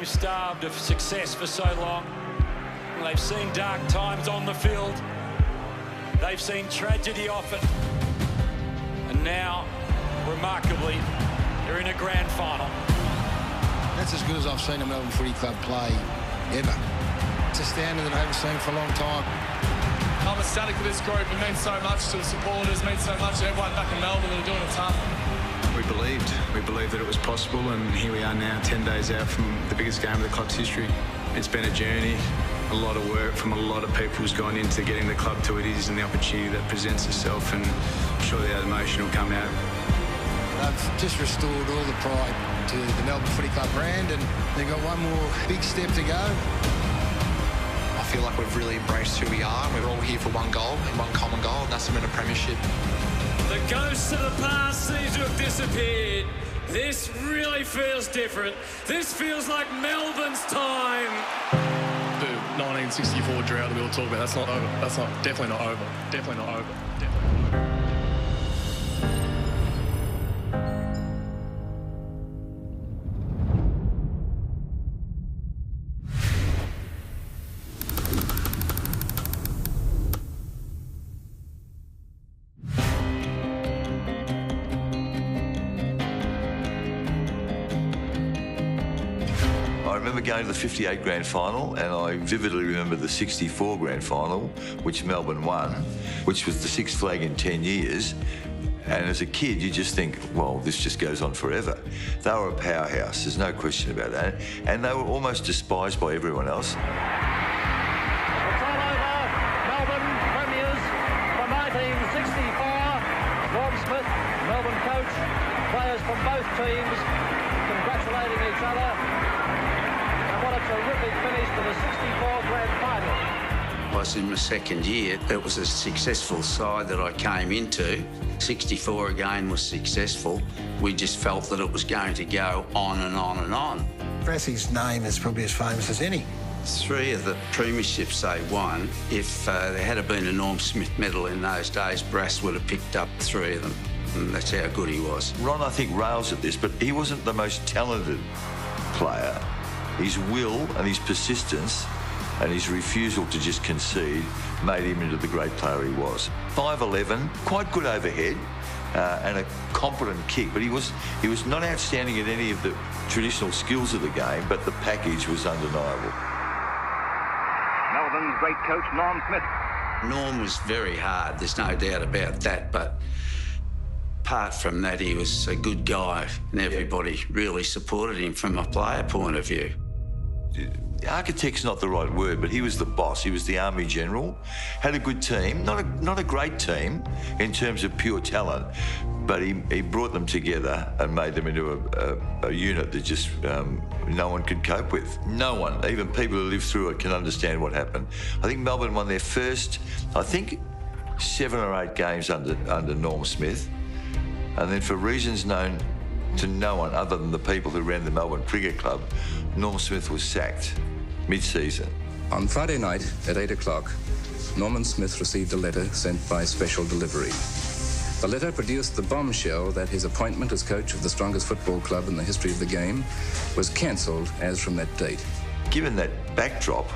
team starved of success for so long. They've seen dark times on the field. They've seen tragedy often. And now, remarkably, they're in a grand final. That's as good as I've seen a Melbourne Footy Club play ever. It's a standard that I haven't seen for a long time. I'm ecstatic for this group. It means so much to the supporters, it means so much to everyone back in Melbourne that are doing it tough. We believed that it was possible, and here we are now, 10 days out from the biggest game of the club's history. It's been a journey, a lot of work from a lot of people has gone into getting the club to it is and the opportunity that presents itself, and I'm sure the emotion will come out. They've just restored all the pride to the Melbourne Footy Club brand, and they've got one more big step to go. I feel like we've really embraced who we are. We're all here for one goal and one common goal, and that's to win a premiership. The ghosts of the past seem to have disappeared. This really feels different. This feels like Melbourne's time. The 1964 drought that we all talk about, that's not over. That's not, definitely not over. Definitely not over. Definitely not over. I remember going to the 58 grand final, and I vividly remember the 64 grand final, which Melbourne won, which was the sixth flag in 10 years. And as a kid, you just think, well, this just goes on forever. They were a powerhouse, there's no question about that. And they were almost despised by everyone else. It's all over. Melbourne premiers for 1964. Norm Smith, Melbourne coach, players from both teams congratulating each other. What a terrific finish to the 64 grand final. I was in my second year. It was a successful side that I came into. 64 again was successful. We just felt that it was going to go on and on and on. Brassey's name is probably as famous as any. 3 of the premierships they won, if there had been a Norm Smith medal in those days, Brass would have picked up 3 of them. And that's how good he was. Ron, I think, rails at this, but he wasn't the most talented player. His will and his persistence and his refusal to just concede made him into the great player he was. 5'11", quite good overhead and a competent kick, but he was not outstanding at any of the traditional skills of the game, but the package was undeniable. Melbourne's great coach, Norm Smith. Norm was very hard, there's no doubt about that, but apart from that, he was a good guy, and everybody really supported him from a player point of view. Architect's not the right word, but he was the boss. He was the army general, had a good team, not a great team in terms of pure talent, but he brought them together and made them into a unit that just no one could cope with. No one, even people who lived through it, can understand what happened. I think Melbourne won their first, 7 or 8 games under Norm Smith, and then for reasons known to no one other than the people who ran the Melbourne Cricket Club, Norm Smith was sacked mid-season. On Friday night at 8 o'clock, Norman Smith received a letter sent by special delivery. The letter produced the bombshell that his appointment as coach of the strongest football club in the history of the game was cancelled as from that date. Given that backdrop,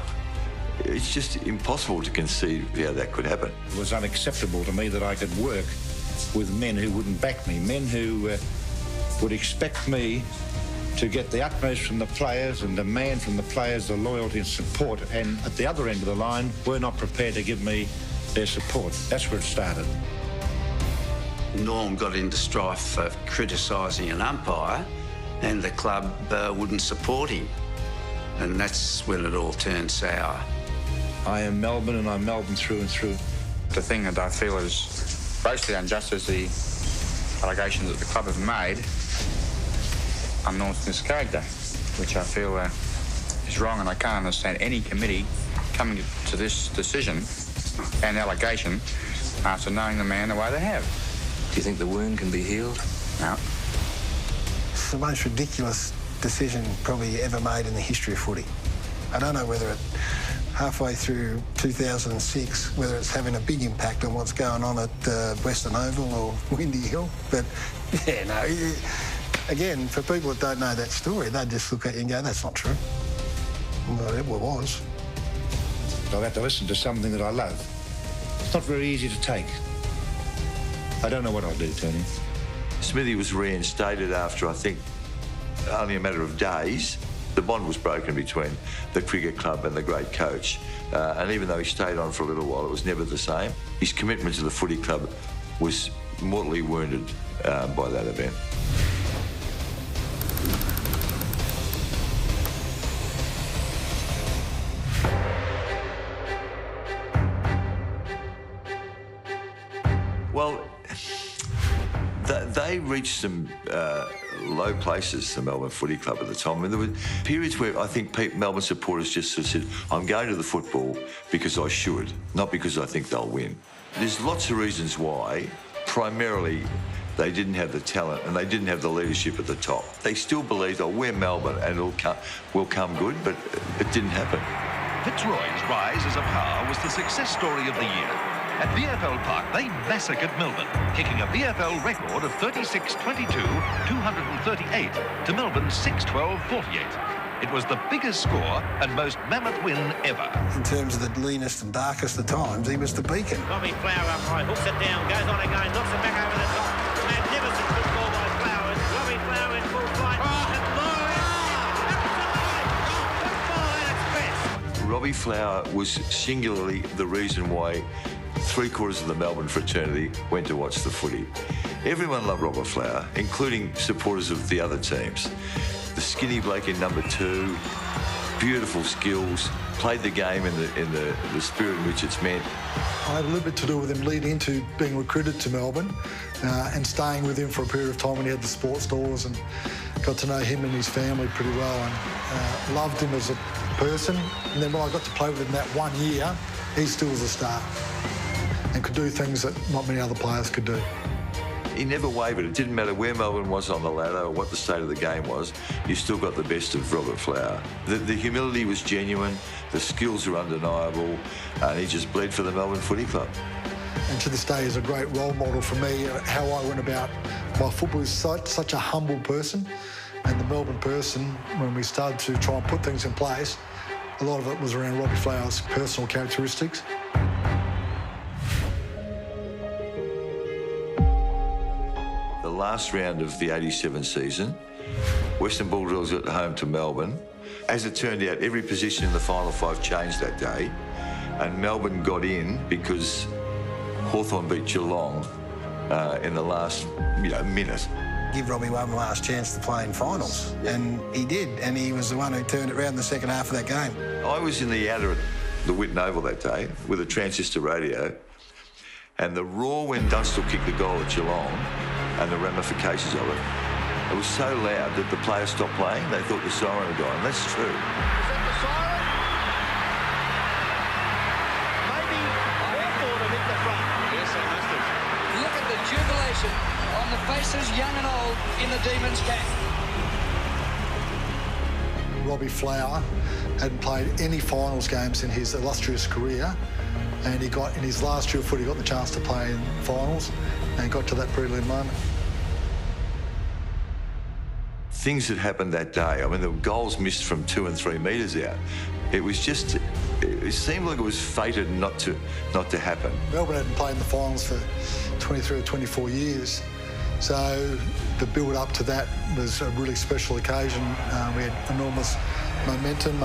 it's just impossible to conceive how that could happen. It was unacceptable to me that I could work with men who wouldn't back me, men who would expect me to get the utmost from the players and demand from the players the loyalty and support, and at the other end of the line were not prepared to give me their support. That's where it started. Norm got into strife for criticising an umpire, and the club wouldn't support him, and that's when it all turned sour. I am Melbourne, and I'm Melbourne through and through. The thing that I feel is grossly unjust is the allegations that the club have made on Norm Smith's character, which I feel is wrong, and I can't understand any committee coming to this decision and allegation after knowing the man the way they have. Do you think the wound can be healed? No. It's the most ridiculous decision probably ever made in the history of footy. I don't know whether it, halfway through 2006, whether it's having a big impact on what's going on at Western Oval or Windy Hill, but yeah, no, Again, for people that don't know that story, they just look at you and go, that's not true. Well, it was. I've had to listen to something that I love. It's not very easy to take. I don't know what I'll do, Tony. Smithy was reinstated after, I think, only a matter of days. The bond was broken between the cricket club and the great coach. And even though he stayed on for a little while, it was never the same. His commitment to the footy club was mortally wounded by that event. Well, they reached some low places, the Melbourne Footy Club at the time. I mean, there were periods where I think Melbourne supporters just sort of said, I'm going to the football because I should, not because I think they'll win. There's lots of reasons why. Primarily, they didn't have the talent and they didn't have the leadership at the top. They still believed, oh, we're Melbourne and we'll come good, but it didn't happen. Fitzroy's rise as a power was the success story of the year. At VFL Park, they massacred Melbourne, kicking a VFL record of 36-22, 238 to Melbourne's 6-12-48. It was the biggest score and most mammoth win ever. In terms of the leanest and darkest of times, he was the beacon. Robbie Flower up high, hooks it down, goes on again, knocks it back over the top. Magnificent football by Flowers. Robbie Flower in full flight. Robbie Flower was singularly the reason why 3/4 of the Melbourne fraternity went to watch the footy. Everyone loved Robert Flower, including supporters of the other teams. The skinny bloke in number 2, beautiful skills, played the game in the spirit in which it's meant. I had a little bit to do with him leading into being recruited to Melbourne and staying with him for a period of time when he had the sports stores, and got to know him and his family pretty well, and loved him as a person. And then when I got to play with him that 1 year, he still was a star and could do things that not many other players could do. He never wavered. It didn't matter where Melbourne was on the ladder or what the state of the game was, you still got the best of Robert Flower. The humility was genuine, the skills are undeniable, and he just bled for the Melbourne Footy Club. And to this day is a great role model for me, how I went about my football. Is such a humble person, and the Melbourne person, when we started to try and put things in place, a lot of it was around Robbie Flower's personal characteristics. The last round of the 87 season, Western Bulldogs at home to Melbourne. As it turned out, every position in the final 5 changed that day, and Melbourne got in because Hawthorn beat Geelong in the last minute. Give Robbie one last chance to play in finals, and he did, and he was the one who turned it around in the second half of that game. I was in the outer at the Whitten Oval that day with a transistor radio, and the roar when Dunstall kicked the goal at Geelong and the ramifications of it, it was so loud that the players stopped playing. They thought the siren had gone. That's true. Is that the siren? Maybe Hawthorn have hit the front. Yes, they must have. Look at the jubilation on the faces, young and old, in the Demons camp. Robbie Flower hadn't played any finals games in his illustrious career, and he got, in his last year of footy, got the chance to play in finals and got to that prelim moment. Things that happened that day, I mean, the goals missed from 2 and 3 metres out. It was just, it seemed like it was fated not to happen. Melbourne hadn't played in the finals for 23 or 24 years, so the build-up to that was a really special occasion. We had enormous momentum.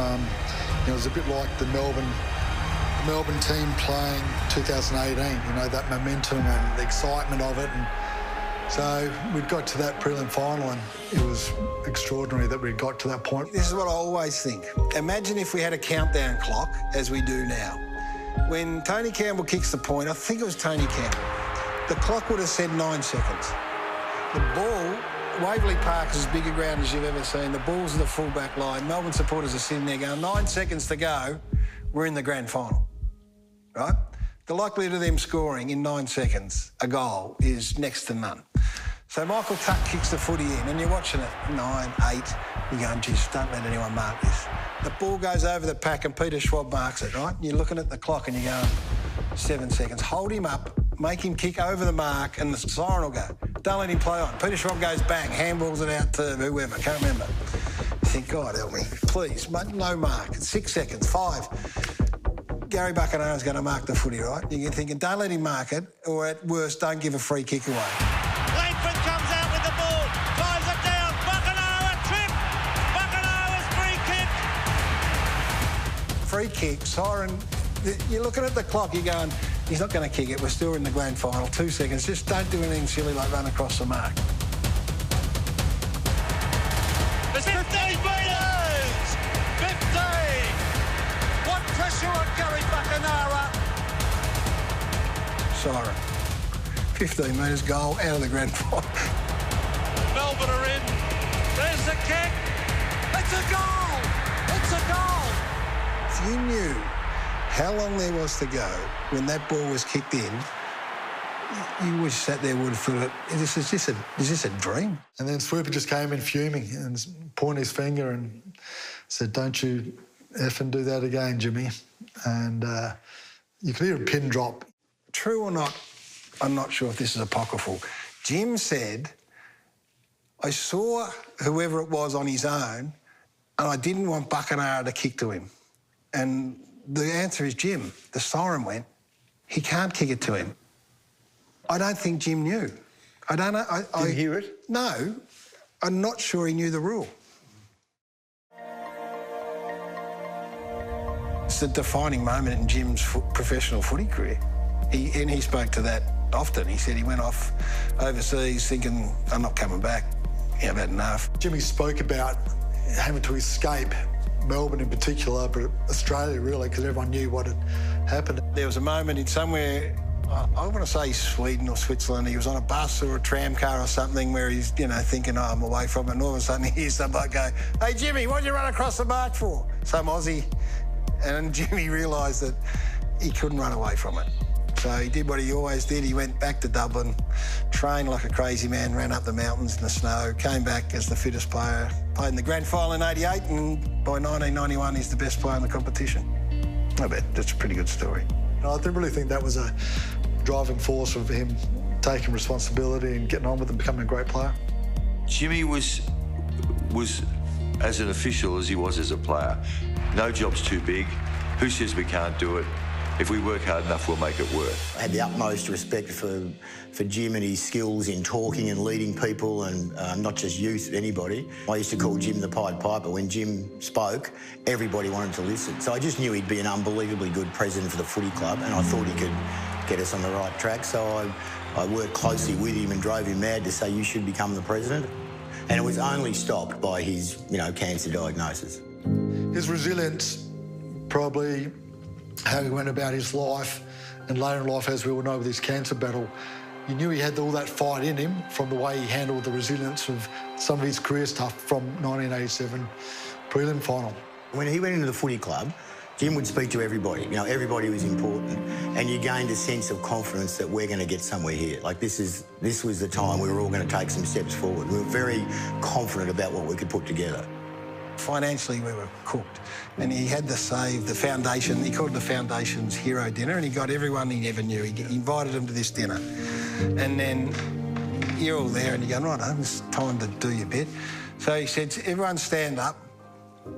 It was a bit like the Melbourne team playing 2018, that momentum and the excitement of it. And so we got to that prelim final, and it was extraordinary that we got to that point. This is what I always think. Imagine if we had a countdown clock, as we do now. When Tony Campbell kicks the point, I think it was Tony Campbell, the clock would have said 9 seconds. The ball, Waverley Park is as big a ground as you've ever seen. The ball's in the full-back line. Melbourne supporters are sitting there going, 9 seconds to go, we're in the grand final, right? The likelihood of them scoring in 9 seconds a goal is next to none. So Michael Tuck kicks the footy in, and you're watching it, 9, 8, you're going, geez, don't let anyone mark this. The ball goes over the pack and Peter Schwab marks it, right? You're looking at the clock and you're going, 7 seconds. Hold him up, make him kick over the mark, and the siren will go. Don't let him play on. Peter Schropp goes bang, handballs it out to whoever, can't remember. You think, God help me, please, no mark. 6 seconds, 5. Gary Buckenara's going to mark the footy, right? You're thinking, don't let him mark it, or at worst, don't give a free kick away. Langford comes out with the ball, drives it down, Buckenara trip, Buckenara's free kick. Free kick, siren. You're looking at the clock, you're going, he's not going to kick it, we're still in the grand final, 2 seconds. Just don't do anything silly like run across the mark. It's 15 metres! 15! What pressure on Gary Buckenara? Siren. 15 metres, goal, out of the grand final. Melbourne are in. There's the kick. It's a goal! It's a goal! If you knew how long there was to go when that ball was kicked in, you would sat there would have thought, is this a dream? And then Swooper just came in fuming and pointed his finger and said, don't you effing do that again, Jimmy. And you could hear a pin drop. True or not, I'm not sure if this is apocryphal. Jim said, I saw whoever it was on his own and I didn't want Buckenara to kick to him. And the answer is Jim. The siren went, he can't kick it to him. I don't think Jim knew. I don't know. Did you hear it? No. I'm not sure he knew the rule. It's a defining moment in Jim's professional footy career. He spoke to that often. He said he went off overseas thinking, I'm not coming back. Yeah, I've had enough. Jimmy spoke about having to escape Melbourne in particular, but Australia really, because everyone knew what had happened. There was a moment in somewhere, I want to say Sweden or Switzerland, he was on a bus or a tram car or something where he's, thinking, oh, I'm away from it, and all of a sudden he hears somebody go, hey, Jimmy, what'd you run across the mark for? Some Aussie. And Jimmy realised that he couldn't run away from it. So he did what he always did. He went back to Dublin, trained like a crazy man, ran up the mountains in the snow, came back as the fittest player, played in the grand final in '88, and by 1991 he's the best player in the competition. I bet that's a pretty good story. I really think that was a driving force of him taking responsibility and getting on with it and becoming a great player. Jimmy was as an official as he was as a player. No job's too big. Who says we can't do it? If we work hard enough, we'll make it work. I had the utmost respect for Jim and his skills in talking and leading people, and not just youth, anybody. I used to call Jim the Pied Piper. When Jim spoke, everybody wanted to listen. So I just knew he'd be an unbelievably good president for the footy club, and I thought he could get us on the right track. So I worked closely with him and drove him mad to say, you should become the president. And it was only stopped by his, cancer diagnosis. His resilience, probably how he went about his life, and later in life, as we all know, with his cancer battle, you knew he had all that fight in him from the way he handled the resilience of some of his career stuff from 1987 prelim final. When he went into the footy club, Jim would speak to everybody. Everybody was important, and you gained a sense of confidence that we're going to get somewhere here. Like, this was the time we were all going to take some steps forward. We were very confident about what we could put together. Financially, we were cooked. And he had to save the foundation. He called it the Foundation's Hero Dinner, and he got everyone he never knew. He invited them to this dinner. And then you're all there, and you're going, right, it's time to do your bit. So he said, everyone stand up.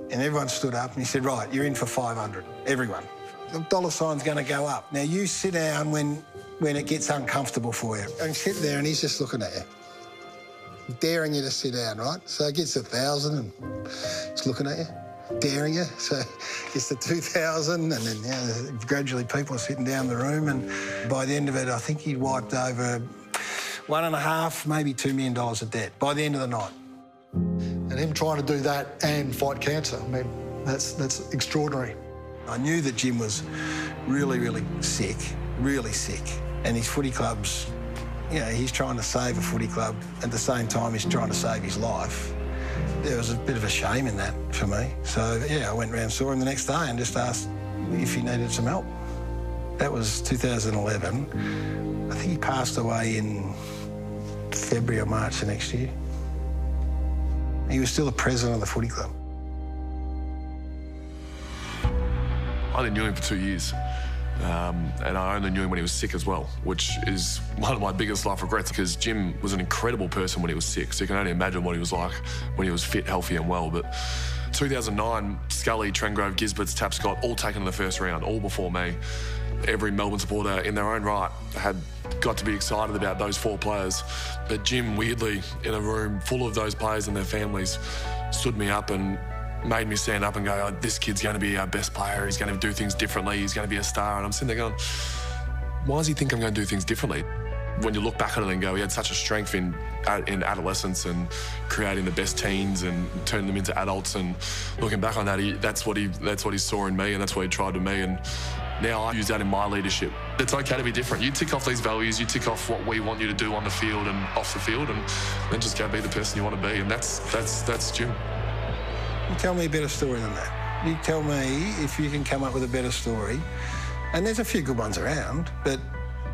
And everyone stood up, and he said, right, you're in for 500, everyone. The dollar sign's going to go up. Now, you sit down when it gets uncomfortable for you. And sit there, and he's just looking at you, daring you to sit down, right? So it gets 1,000, and he's looking at you, daring you. So it's the 2,000, and then gradually people are sitting down the room, and by the end of it, I think he wiped over $1.5, maybe $2 million of debt by the end of the night. And him trying to do that and fight cancer, I mean, that's extraordinary. I knew that Jim was really, really sick, and his footy club's, he's trying to save a footy club. At the same time, he's trying to save his life. There was a bit of a shame in that for me. So, I went round, saw him the next day and just asked if he needed some help. That was 2011. I think he passed away in February or March the next year. He was still the president of the footy club. I only knew him for 2 years. And I only knew him when he was sick as well, which is one of my biggest life regrets, because Jim was an incredible person when he was sick, so you can only imagine what he was like when he was fit, healthy and well. But 2009, Scully, Trengrove, Gisberts, Tapscott, all taken in the first round, all before me. Every Melbourne supporter in their own right had got to be excited about those 4 players. But Jim, weirdly, in a room full of those players and their families, stood me up and made me stand up and go, oh, this kid's going to be our best player, he's going to do things differently, he's going to be a star. And I'm sitting there going, why does he think I'm going to do things differently? When you look back at it and go, he had such a strength in adolescence and creating the best teens and turning them into adults, and looking back on that, that's what he saw in me, and that's what he tried with me. And now I use that in my leadership. It's okay to be different. You tick off these values, you tick off what we want you to do on the field and off the field, and then just go be the person you want to be. And that's Jim. You tell me a better story than that. You tell me if you can come up with a better story. And there's a few good ones around, but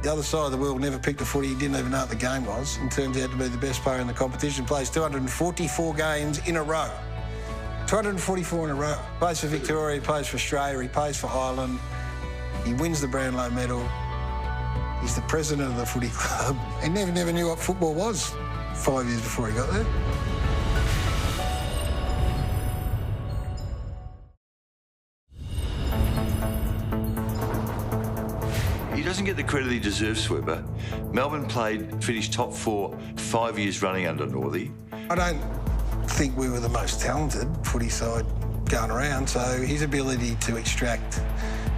the other side of the world never picked a footy, he didn't even know what the game was, and turns out to be the best player in the competition, plays 244 games in a row. 244 in a row. Plays for Victoria, he plays for Australia, he plays for Ireland. He wins the Brownlow medal. He's the president of the footy club. He never knew what football was 5 years before he got there. He doesn't get the credit he deserves, Sweeper. Melbourne finished top 4 5 years running under Northey. I don't think we were the most talented footy side going around, so his ability to extract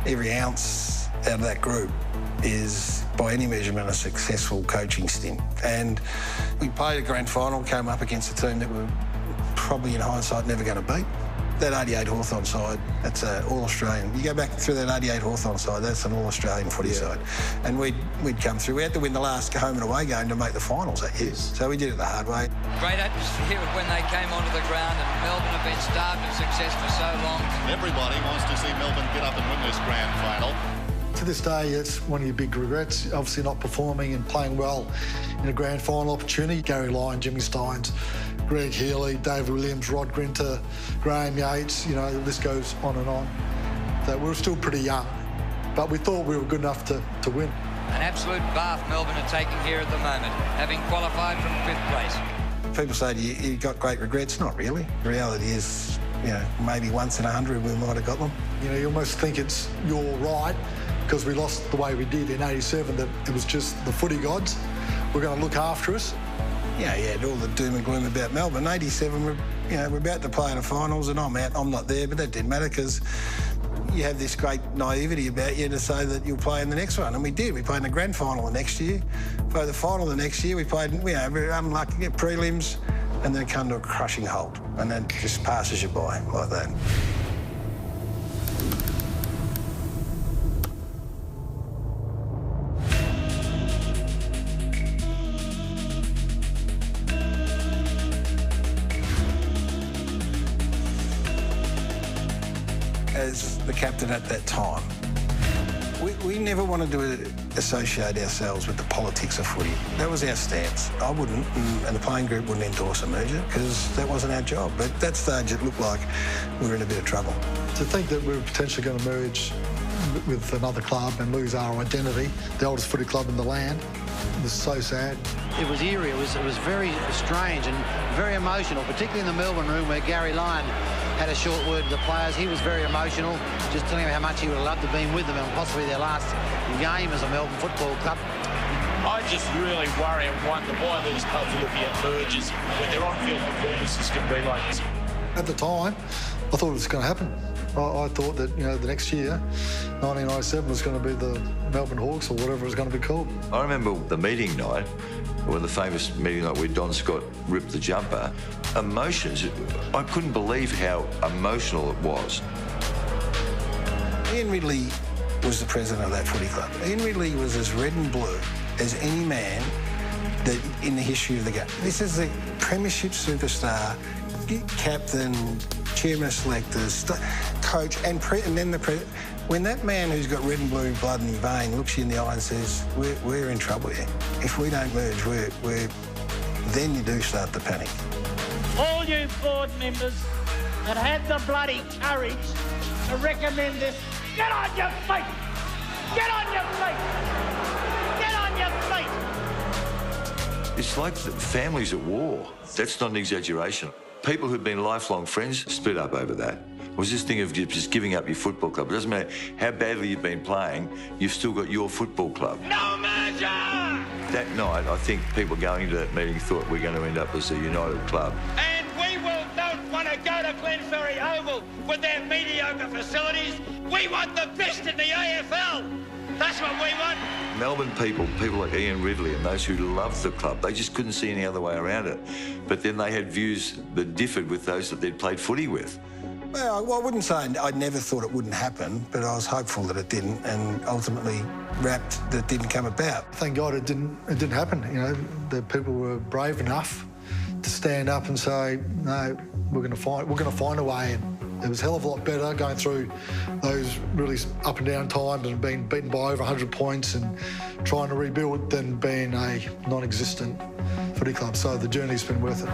every ounce out of that group is, by any measurement, a successful coaching stint. And we played a grand final, came up against a team that we were probably, in hindsight, never going to beat. That 88 Hawthorn side, that's an All-Australian. You go back through that 88 Hawthorn side, that's an All-Australian footy side. And we'd come through. We had to win the last home and away game to make the finals that year. So we did it the hard way. Great atmosphere when they came onto the ground, and Melbourne have been starved of success for so long. Everybody wants to see Melbourne get up and win this grand final. To this day, it's one of your big regrets, obviously not performing and playing well in a grand final opportunity. Gary Lyon, Jimmy Stynes, Greg Healy, Dave Williams, Rod Grinter, Graham Yates, you know, the list goes on and on. So we were still pretty young, but we thought we were good enough to win. An absolute bath Melbourne are taking here at the moment, having qualified from 5th place. People say to you, you got great regrets. Not really. The reality is, you know, maybe once in 100 we might have got them. You know, you almost think it's your right, because we lost the way we did in 87, that it was just the footy gods were going to look after us. Yeah, all the doom and gloom about Melbourne. 87, we're about to play in the finals, and I'm out. I'm not there, but that didn't matter, because you have this great naivety about you to say that you'll play in the next one, and we did. We played in the grand final the next year. For the final the next year, we played, very unlucky, prelims, and then come to a crushing halt, and then just passes you by like that. As the captain at that time, we never wanted to associate ourselves with the politics of footy. That was our stance. I wouldn't, and the playing group wouldn't endorse a merger, because that wasn't our job. But at that stage, it looked like we were in a bit of trouble. To think that we were potentially going to merge with another club and lose our identity, the oldest footy club in the land, was so sad. It was eerie. It was very strange and very emotional, particularly in the Melbourne room where Gary Lyon had a short word with the players. He was very emotional, just telling them how much he would have loved to have been with them and possibly their last game as a Melbourne Football Club. I just really worry and wonder why these clubs are looking at mergers when their on-field performances can be like this. At the time, I thought it was going to happen. I thought that, the next year, 1997, was going to be the Melbourne Hawks or whatever it was going to be called. I remember the meeting night, or the famous meeting night where Don Scott ripped the jumper. Emotions, I couldn't believe how emotional it was. Ian Ridley was the president of that footy club. Ian Ridley was as red and blue as any man that in the history of the game. This is the premiership superstar, captain, chairman of selectors, coach, and then the president. When that man who's got red and blue blood in his vein looks you in the eye and says, we're in trouble here. If we don't merge, then you do start to panic. All you board members that had the bloody courage to recommend this, get on your feet! Get on your feet! Get on your feet! It's like the families at war. That's not an exaggeration. People who've been lifelong friends split up over that. It was this thing of just giving up your football club. It doesn't matter how badly you've been playing, you've still got your football club. No merger! That night, I think people going into that meeting thought we're going to end up as a united club. And we don't want to go to Glenferrie Oval with their mediocre facilities. We want the best in the AFL. That's what we want. Melbourne people like Ian Ridley and those who loved the club, they just couldn't see any other way around it. But then they had views that differed with those that they'd played footy with. Well, I wouldn't say I never thought it wouldn't happen, but I was hopeful that it didn't, and ultimately rapt that it didn't come about. Thank God it didn't happen. You know, the people were brave enough to stand up and say, no, we're going to find a way. And it was a hell of a lot better going through those really up and down times and being beaten by over 100 points and trying to rebuild than being a non-existent footy club. So the journey's been worth it.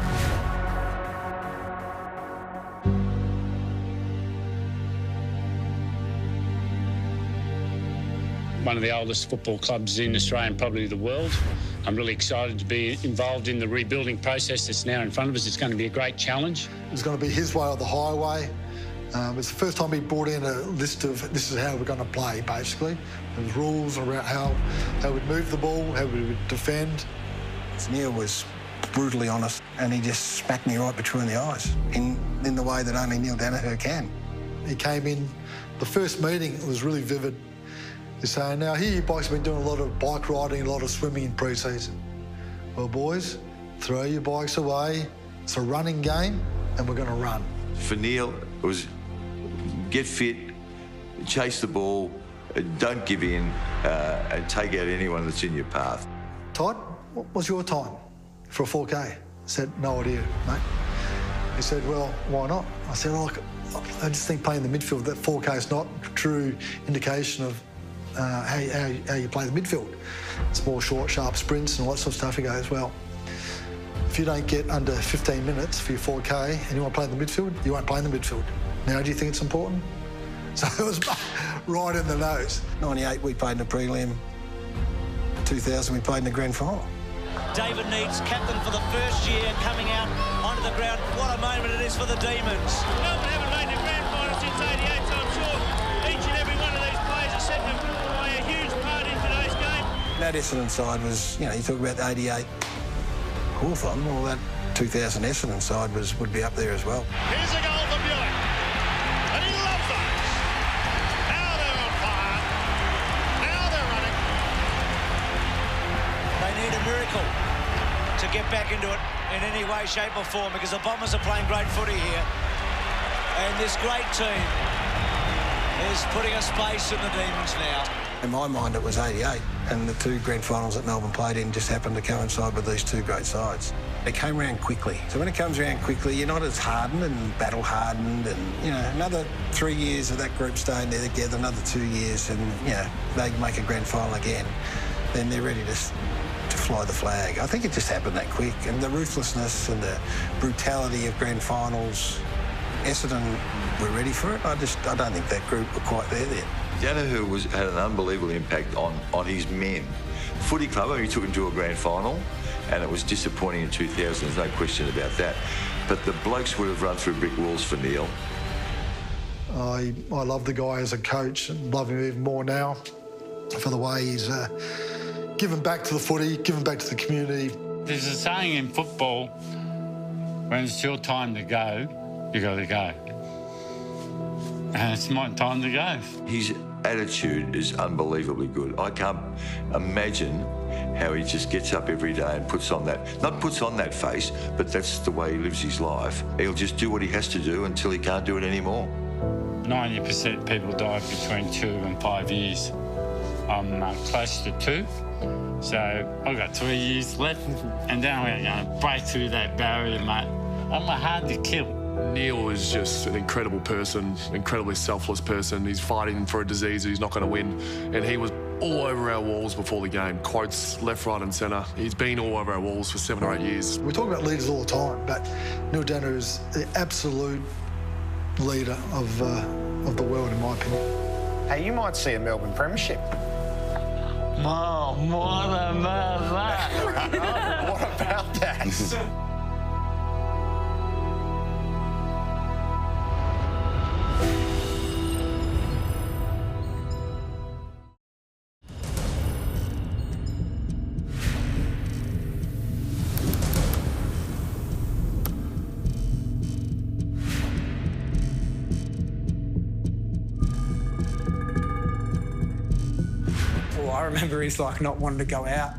One of the oldest football clubs in Australia and probably the world. I'm really excited to be involved in the rebuilding process that's now in front of us. It's going to be a great challenge. It's going to be his way or the highway. It's the first time he brought in a list of this is how we're going to play, basically. There's rules around how we'd move the ball, how we would defend. Neil was brutally honest, and he just smacked me right between the eyes in the way that only Neil Danaher can. He came in, the first meeting was really vivid. He's saying, now here you bikes have been doing a lot of bike riding, a lot of swimming in pre-season. Well, boys, throw your bikes away. It's a running game, and we're going to run. For Neil, it was get fit, chase the ball, don't give in, and take out anyone that's in your path. Todd, what was your time for a 4K? I said, no idea, mate. He said, well, why not? I said, oh, look, I just think playing the midfield, that 4K is not a true indication of how you play the midfield. It's more short, sharp sprints and all that sort of stuff. He goes, well, if you don't get under 15 minutes for your 4K and you want to play in the midfield, you won't play in the midfield. Now, do you think it's important? So it was right in the nose. 98, we played in the prelim. 2000, we played in the grand final. David Neitz, captain for the first year, coming out onto the ground. What a moment it is for the Demons. Melbourne haven't made the grand final since 88, so I'm sure each and every one of these players has set them play a huge part in today's game. That Essendon side was, you know, you talk about the 88 Hawthorn, well, that 2000 Essendon side would be up there as well. Here's a goal for Buick, and he loves those. Now they're on fire. Now they're running. They need a miracle to get back into it in any way, shape or form, because the Bombers are playing great footy here. And this great team is putting a space in the Demons now. In my mind, it was 88, and the two grand finals that Melbourne played in just happened to coincide with these two great sides. They came around quickly. So when it comes around quickly, you're not as hardened and battle-hardened, and, you know, another 3 years of that group staying there together, another 2 years, and, you know, they make a grand final again, then they're ready to fly the flag. I think it just happened that quick, and the ruthlessness and the brutality of grand finals, Essendon were ready for it. I don't think that group were quite there yet. Danaher had an unbelievable impact on his men. Footy club, he took him to a grand final, and it was disappointing in 2000, there's no question about that. But the blokes would have run through brick walls for Neil. I love the guy as a coach and love him even more now for the way he's given back to the footy, given back to the community. There's a saying in football, when it's your time to go, you got to go. And it's my time to go. His attitude is unbelievably good. I can't imagine how he just gets up every day and puts on that face, but that's the way he lives his life. He'll just do what he has to do until he can't do it anymore. 90% of people die between 2 and 5 years. I'm close to 2, so I've got 3 years left, and then we're going to break through that barrier, mate. I'm hard to kill. Neil is just an incredible person, incredibly selfless person. He's fighting for a disease that he's not going to win, and he was all over our walls before the game. Quotes left, right and centre. He's been all over our walls for 7 or 8 years. We talk about leaders all the time, but Neil Danaher is the absolute leader of the world, in my opinion. Hey, you might see a Melbourne premiership. Mom, what about that? What about that? I remember he's like not wanting to go out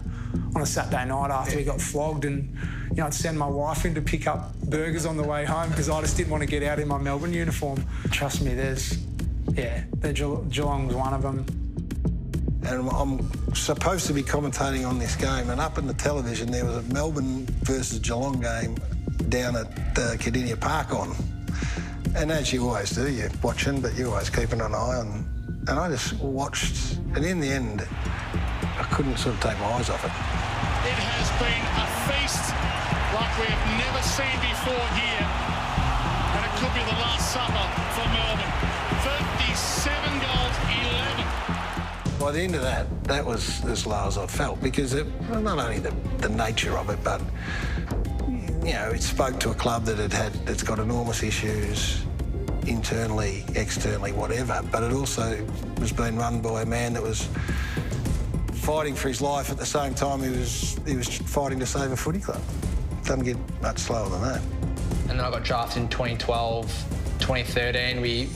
on a Saturday night after we got flogged, and you know, I'd send my wife in to pick up burgers on the way home because I just didn't want to get out in my Melbourne uniform. Trust me, Geelong's one of them. And I'm supposed to be commentating on this game, and up in the television there was a Melbourne versus Geelong game down at Cardinia Park on. And as you always do, you're watching, but you're always keeping an eye on. And I just watched, and in the end, I couldn't sort of take my eyes off it. It has been a feast like we have never seen before here, and it could be the last supper for Melbourne. 37 goals, 11. By the end of that was as low as I felt, because not only the nature of it, but you know, it spoke to a club that's got enormous issues. Internally, externally, whatever, but it also was being run by a man that was fighting for his life at the same time he was fighting to save a footy club. Doesn't get much slower than that. And then I got drafted in 2012, 2013. We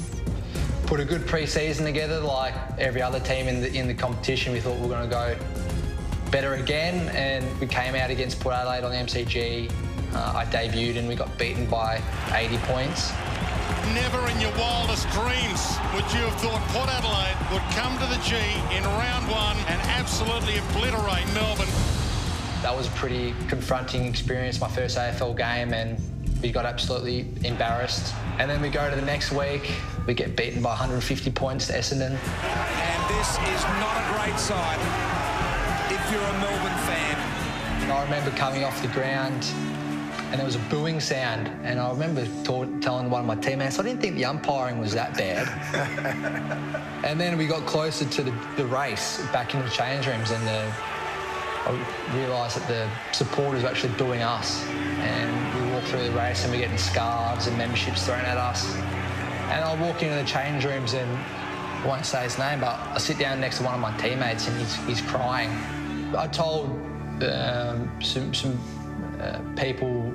put a good pre-season together, like every other team in the competition. We thought we were going to go better again, and we came out against Port Adelaide on the MCG. I debuted and we got beaten by 80 points. Never in your wildest dreams would you have thought Port Adelaide would come to the G in round one and absolutely obliterate Melbourne. That was a pretty confronting experience, my first AFL game, and we got absolutely embarrassed. And then we go to the next week, we get beaten by 150 points to Essendon. And this is not a great sign if you're a Melbourne fan. I remember coming off the ground and there was a booing sound, and I remember telling one of my teammates, I didn't think the umpiring was that bad. And then we got closer to the race back in the change rooms, and I realised that the supporters were actually booing us. And we walked through the race and we're getting scarves and memberships thrown at us. And I walk into the change rooms, and I won't say his name, but I sit down next to one of my teammates and he's crying. I told some people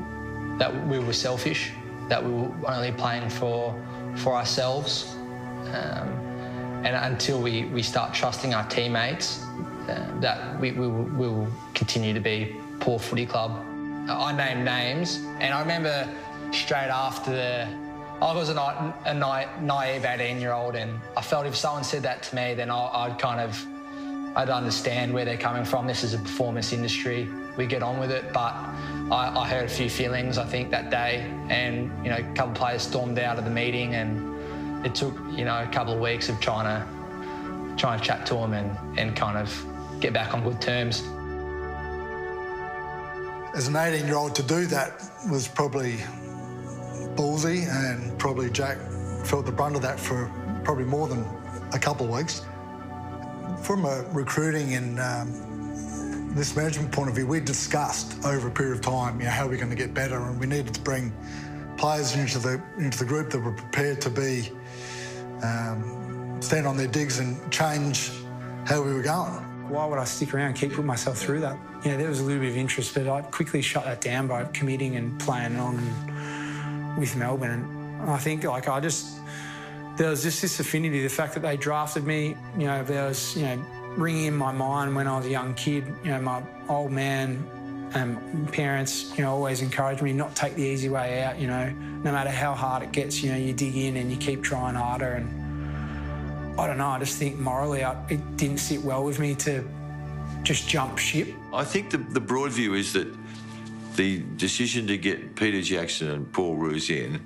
that we were selfish, that we were only playing for ourselves, and until we start trusting our teammates, that we will continue to be poor footy club. I named names, and I remember straight after I was a naive 18-year-old, and I felt if someone said that to me, then I'd understand where they're coming from. This is a performance industry. We get on with it, but I hurt a few feelings, I think, that day, and a couple of players stormed out of the meeting, and it took a couple of weeks of trying to chat to them and kind of get back on good terms. As an 18-year-old, to do that was probably ballsy, and probably Jack felt the brunt of that for probably more than a couple of weeks. From a recruiting and this management point of view, we discussed over a period of time, how we're going to get better, and we needed to bring players into the group that were prepared to be stand on their digs and change how we were going. Why would I stick around and keep putting myself through that? There was a little bit of interest, but I quickly shut that down by committing and playing on with Melbourne. And I think there was just this affinity, the fact that they drafted me, there was, ringing in my mind when I was a young kid, my old man and parents, always encouraged me not to take the easy way out, no matter how hard it gets, you dig in and you keep trying harder. And I don't know, I just think morally it didn't sit well with me to just jump ship. I think the broad view is that the decision to get Peter Jackson and Paul Roos in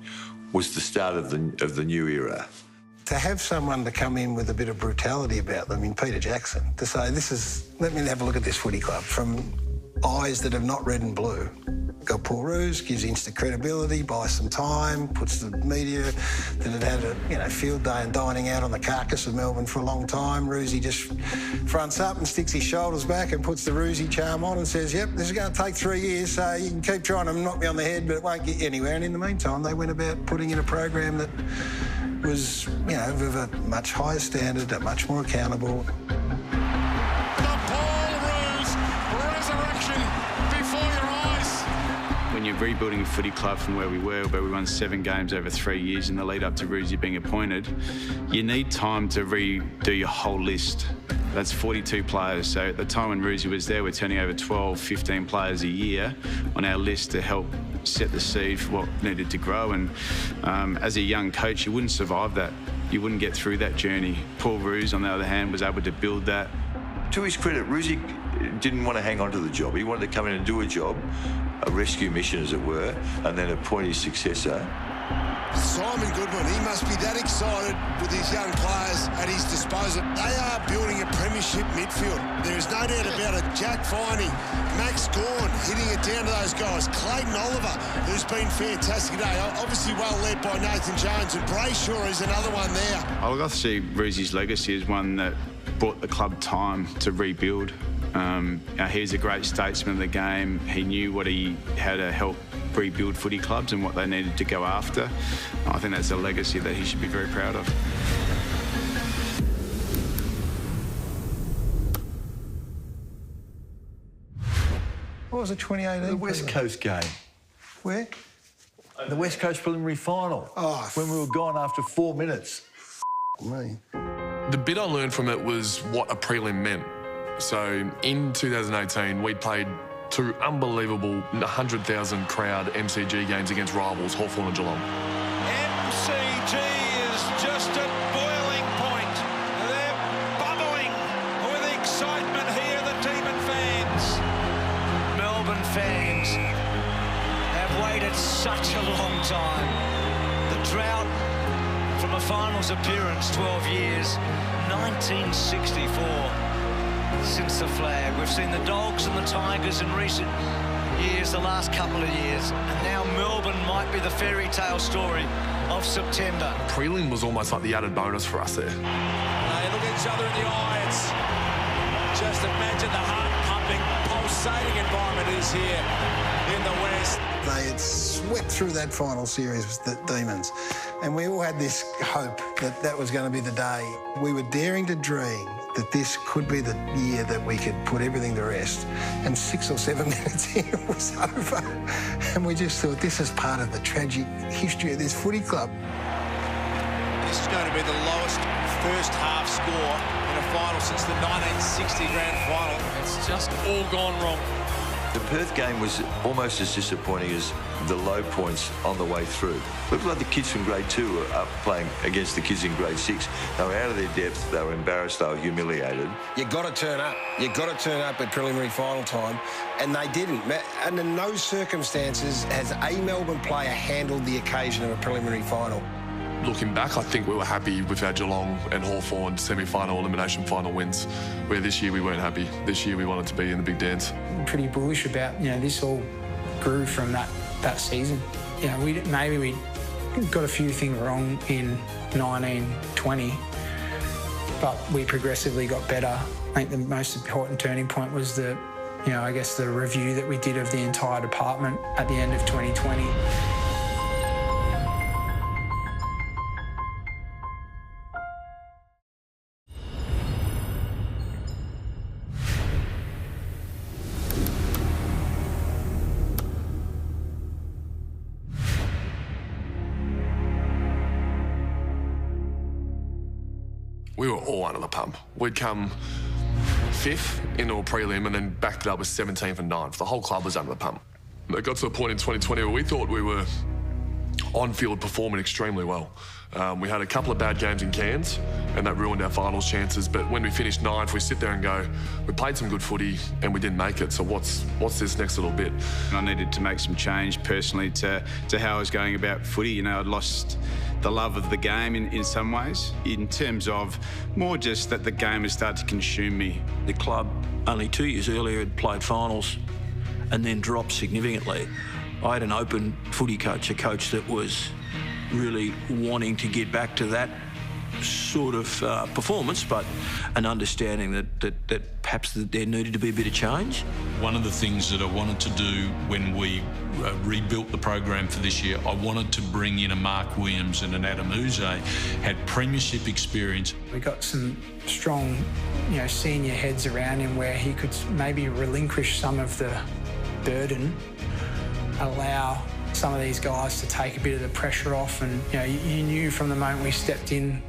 was the start of the new era. To have someone to come in with a bit of brutality about them in Peter Jackson, to say, let me have a look at this footy club from eyes that have not red and blue, Got Paul Roos, gives instant credibility, buys some time, puts the media that had had a field day and dining out on the carcass of Melbourne for a long time. Roosie just fronts up and sticks his shoulders back and puts the Roosie charm on and says, yep, this is going to take 3 years, so you can keep trying to knock me on the head, but it won't get you anywhere. And in the meantime, they went about putting in a program that was, of a much higher standard, much more accountable. When you're rebuilding a footy club from where we won 7 games over 3 years in the lead up to Roosie being appointed, you need time to redo your whole list. That's 42 players. So at the time when Roosie was there, we're turning over 12, 15 players a year on our list to help set the seed for what needed to grow. And as a young coach, you wouldn't survive that. You wouldn't get through that journey. Paul Roos, on the other hand, was able to build that. To his credit, Roosie didn't want to hang on to the job. He wanted to come in and do a job, a rescue mission, as it were, and then appoint his successor. Simon Goodwin, he must be that excited with his young players at his disposal. They are building a premiership midfield. There is no doubt about it. Jack Viney, Max Gawn hitting it down to those guys. Clayton Oliver, who's been fantastic today. Obviously well led by Nathan Jones, and Brayshaw is another one there. I see Roosie's legacy as one that brought the club time to rebuild. He's a great statesman of the game. He knew how to help rebuild footy clubs and what they needed to go after. I think that's a legacy that he should be very proud of. What was it, 2018? The West Coast game. Where? The West Coast preliminary final. Oh, when we were gone after 4 minutes. Me. The bit I learned from it was what a prelim meant. So in 2018, we played 2 unbelievable 100,000 crowd MCG games against rivals, Hawthorn and Geelong. MCG is just at boiling point. They're bubbling with excitement here, the Demon fans. Melbourne fans have waited such a long time. The drought from a finals appearance, 12 years, 1964. Since the flag. We've seen the Dogs and the Tigers in recent years, the last couple of years, and now Melbourne might be the fairy tale story of September. Prelim was almost like the added bonus for us there. They look at each other in the eye. It's just imagine the heart-pumping, pulsating environment is here in the West. They had swept through that final series with the Demons, and we all had this hope that that was going to be the day. We were daring to dream that this could be the year that we could put everything to rest. And 6 or 7 minutes in, it was over. And we just thought, this is part of the tragic history of this footy club. This is going to be the lowest first half score in a final since the 1960 grand final. It's just all gone wrong. The Perth game was almost as disappointing as the low points on the way through. Looked like the kids from grade 2 were up playing against the kids in grade 6. They were out of their depth, they were embarrassed, they were humiliated. You've got to turn up. You've got to turn up at preliminary final time, and they didn't. And in no circumstances has a Melbourne player handled the occasion of a preliminary final. Looking back, I think we were happy with our Geelong and Hawthorn semi-final, elimination final wins, where this year we weren't happy. This year we wanted to be in the big dance. I'm pretty bullish about, this all grew from that season. Maybe we got a few things wrong in 1920, but we progressively got better. I think the most important turning point was the review that we did of the entire department at the end of 2020. We were all under the pump. We'd come 5th into a prelim and then backed it up with 17th and 9th. The whole club was under the pump. It got to a point in 2020 where we thought we were on-field performing extremely well. We had a couple of bad games in Cairns and that ruined our finals chances, but when we finished 9th, we sit there and go, we played some good footy and we didn't make it, so what's this next little bit? I needed to make some change personally to how I was going about footy. I'd lost the love of the game in some ways, in terms of more just that the game had started to consume me. The club only 2 years earlier had played finals and then dropped significantly. I had an open footy coach, a coach that was really wanting to get back to that sort of performance, but an understanding that perhaps there needed to be a bit of change. One of the things that I wanted to do when we rebuilt the program for this year, I wanted to bring in a Mark Williams and an Adam Uze, had premiership experience. We got some strong, senior heads around him where he could maybe relinquish some of the burden, allow some of these guys to take a bit of the pressure off. And you knew from the moment we stepped in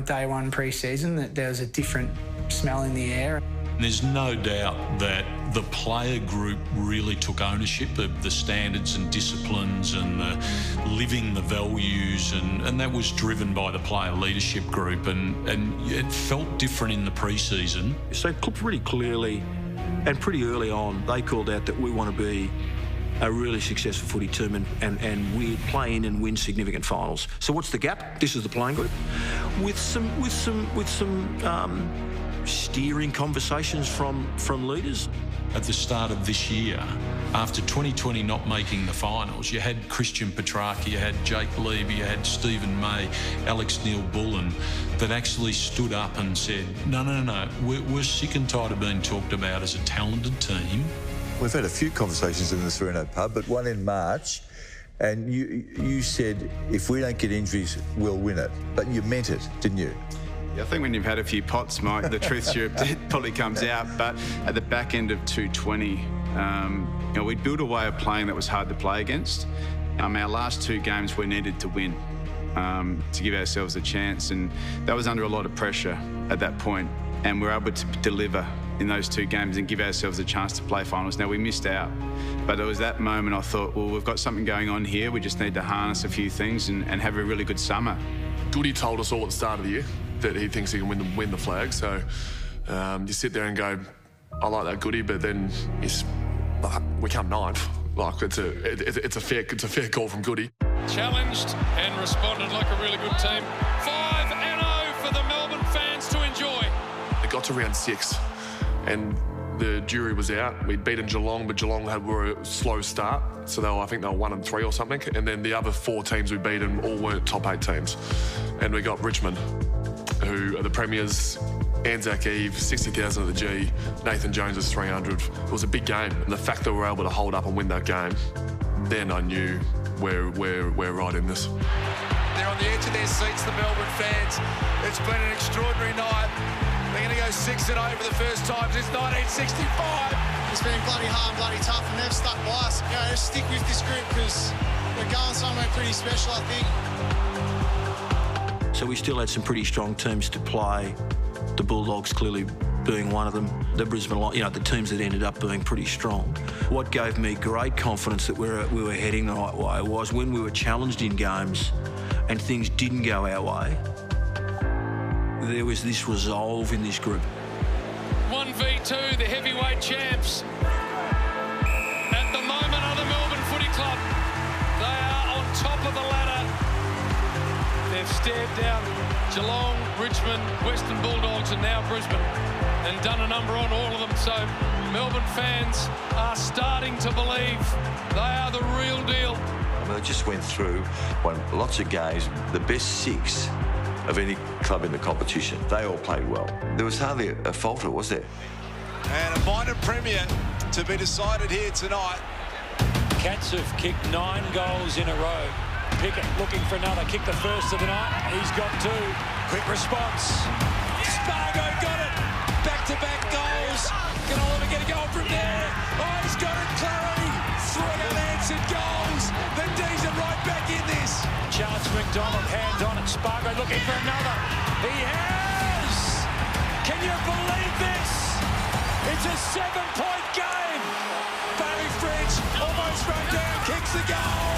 day one pre-season that there was a different smell in the air. There's no doubt that the player group really took ownership of the standards and disciplines and the living the values, and that was driven by the player leadership group, and it felt different in the pre-season. So pretty clearly and pretty early on, they called out that we want to be a really successful footy team and we play in and win significant finals. So what's the gap? This is the playing group with some steering conversations from leaders. At the start of this year, after 2020 not making the finals, you had Christian Petrarca, you had Jake Levy, you had Stephen May, Alex Neil-Bullen, that actually stood up and said, no, we're sick and tired of being talked about as a talented team. We've had a few conversations in the Sereno pub, but one in March, and you said, if we don't get injuries, we'll win it. But you meant it, didn't you? Yeah, I think when you've had a few pots, Mike, the truth probably comes out. But at the back end of 220, we'd built a way of playing that was hard to play against. Our last two games we needed to win to give ourselves a chance, and that was under a lot of pressure at that point. And we were able to deliver in those two games and give ourselves a chance to play finals. Now, we missed out, but it was that moment I thought, well, we've got something going on here. We just need to harness a few things and have a really good summer. Goody told us all at the start of the year that he thinks he can win the flag. So you sit there and go, I like that Goody, but then we come ninth. Like it's a fair call from Goody. Challenged and responded like a really good team. 5-0 for the Melbourne fans to enjoy. It got to round 6 and the jury was out. We'd beaten Geelong, but Geelong were a slow start. So I think they were 1-3 or something. And then the other 4 teams we beaten all weren't top 8 teams. And we got Richmond, who are the premiers, Anzac Eve, 60,000 at the G, Nathan Jones is 300. It was a big game. And the fact that we were able to hold up and win that game, then I knew we're right in this. They're on the edge of their seats, the Melbourne fans. It's been an extraordinary night. They're going to go 6-0 for the first time since 1965. It's been bloody hard, bloody tough, and they've stuck by us. Just stick with this group because we're going somewhere pretty special, I think. So we still had some pretty strong teams to play. The Bulldogs clearly being one of them. The Brisbane, the teams that ended up being pretty strong. What gave me great confidence that we were heading the right way was when we were challenged in games and things didn't go our way, there was this resolve in this group. 1v2, the heavyweight champs. At the moment are the Melbourne Footy Club. They are on top of the ladder. They've stared down Geelong, Richmond, Western Bulldogs and now Brisbane and done a number on all of them. So Melbourne fans are starting to believe they are the real deal. I just went through, won lots of games, the best 6 of any club in the competition. They all played well. There was hardly a falter, was there? And a minor premier to be decided here tonight. Cats have kicked 9 goals in a row. Pickett looking for another, kick the first of the night. He's got 2. Quick response. Spargo got it. Back-to-back goals. Can Oliver get a goal from there? Oh, he's got it, Clary. 3 unanswered goals. The D's are right back in this. Chance McDonald, hand on it. Spargo looking for another. He has! Can you believe this? It's a 7-point game. Barry French almost run down, kicks the goal.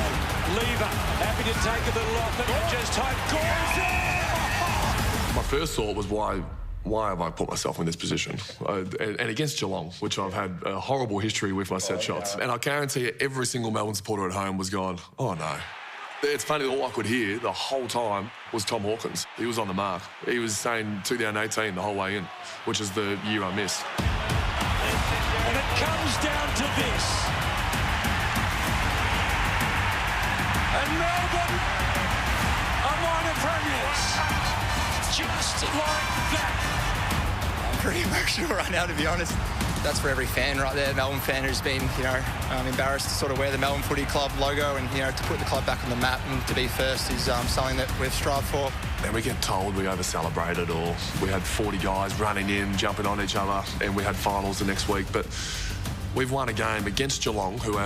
Lever, happy to take a little off it, but just hope goes there. My first thought was why have I put myself in this position? And against Geelong, which I've had a horrible history with my set shots. And I guarantee you, every single Melbourne supporter at home was going, oh no. It's funny, all I could hear the whole time was Tom Hawkins. He was on the mark. He was saying 2018 the whole way in, which is the year I missed. And it comes down to this. And Melbourne are minor premiers. Just like that. I'm pretty emotional right now, to be honest. That's for every fan right there, Melbourne fan who's been, embarrassed to sort of wear the Melbourne Footy Club logo and, to put the club back on the map and to be first is something that we've strived for. And we get told we over-celebrated, or we had 40 guys running in, jumping on each other, and we had finals the next week. But we've won a game against Geelong, who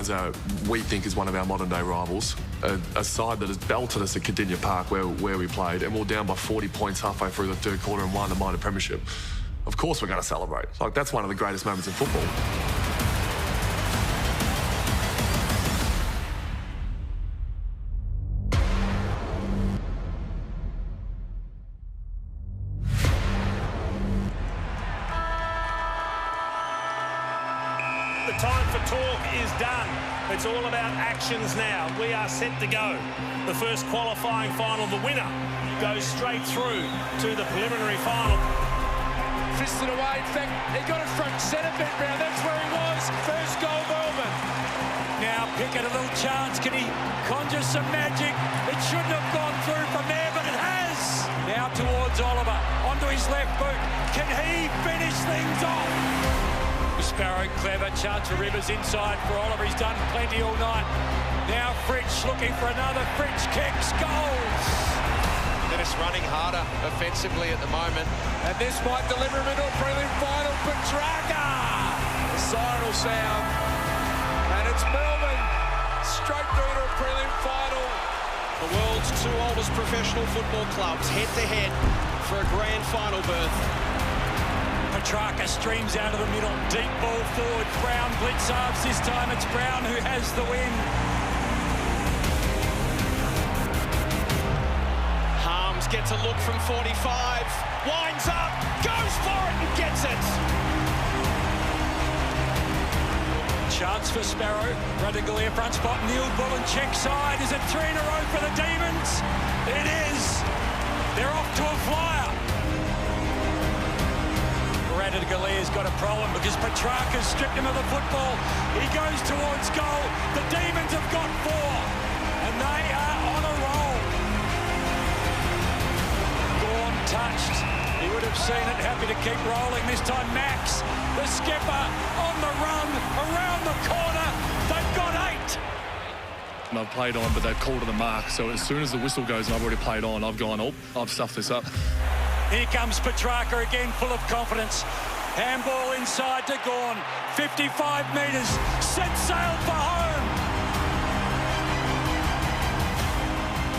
we think is one of our modern-day rivals, a side that has belted us at Cardinia Park where we played, and we're down by 40 points halfway through the third quarter and won the minor premiership. Of course we're going to celebrate. Like, that's one of the greatest moments in football. The time for talk is done. It's all about actions now. We are set to go. The first qualifying final, the winner goes straight through to the preliminary final. Fisted away. In fact, he got it front centre, Ben Brown. That's where he was. First goal, Melbourne. Now Pickett a little chance. Can he conjure some magic? It shouldn't have gone through from there, but it has. Now towards Oliver. Onto his left boot. Can he finish things off? Sparrow, clever. Chance for Rivers inside for Oliver. He's done plenty all night. Now Fritsch looking for another. Fritsch kicks. Goals. Dennis running harder offensively at the moment. And this might deliver him into a prelim final. Petrarca! The siren will sound. And it's Melbourne straight through to a prelim final. The world's two oldest professional football clubs head-to-head for a grand final berth. Petrarca streams out of the middle. Deep ball forward. Brown blitzarves this time. It's Brown who has the win. Harms gets a look from 45. Winds up. Goes for it and gets it. Chance for Sparrow. Radigalia front spot. Neil Bullen check side. Is it 3 in a row for the Demons? It is. They're off to a flyer. Radagalia's got a problem because Petrarca's stripped him of the football. He goes towards goal. The Demons have got 4 and they are on a roll. Gawn touched. He would have seen it. Happy to keep rolling. This time Max, the skipper, on the run, around the corner. They've got 8. And I've played on, but they've called to the mark. So as soon as the whistle goes and I've already played on, I've gone, I've stuffed this up. Here comes Petrarca again, full of confidence. Handball inside to Gawn. 55 metres. Set sail for home.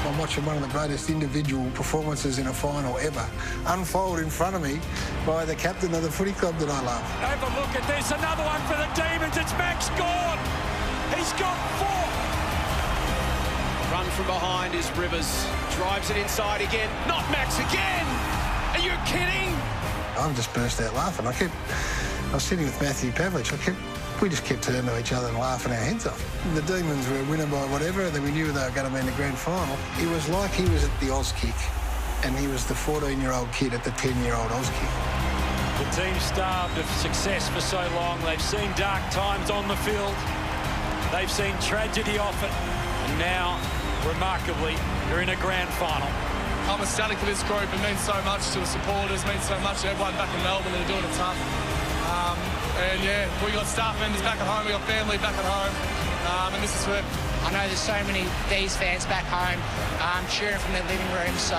I'm watching one of the greatest individual performances in a final ever unfold in front of me by the captain of the footy club that I love. Have a look at this. Another one for the Demons. It's Max Gawn. He's got 4. Run from behind is Rivers. Drives it inside again. Not Max again. Are you kidding? I just burst out laughing. I was sitting with Matthew Pavlich. We just kept turning to each other and laughing our heads off. The Demons were winning by whatever, then we knew they were going to be in the grand final. It was like he was at the Oz kick, and he was the 14-year-old kid at the 10-year-old Oz kick. The team starved of success for so long. They've seen dark times on the field. They've seen tragedy off it. And now, remarkably, they're in a grand final. I'm ecstatic for this group. It means so much to the supporters, means so much to everyone back in Melbourne that are doing it tough. And yeah, we got staff members back at home, we got family back at home, and this is for them. I know there's so many D's fans back home cheering from their living room, so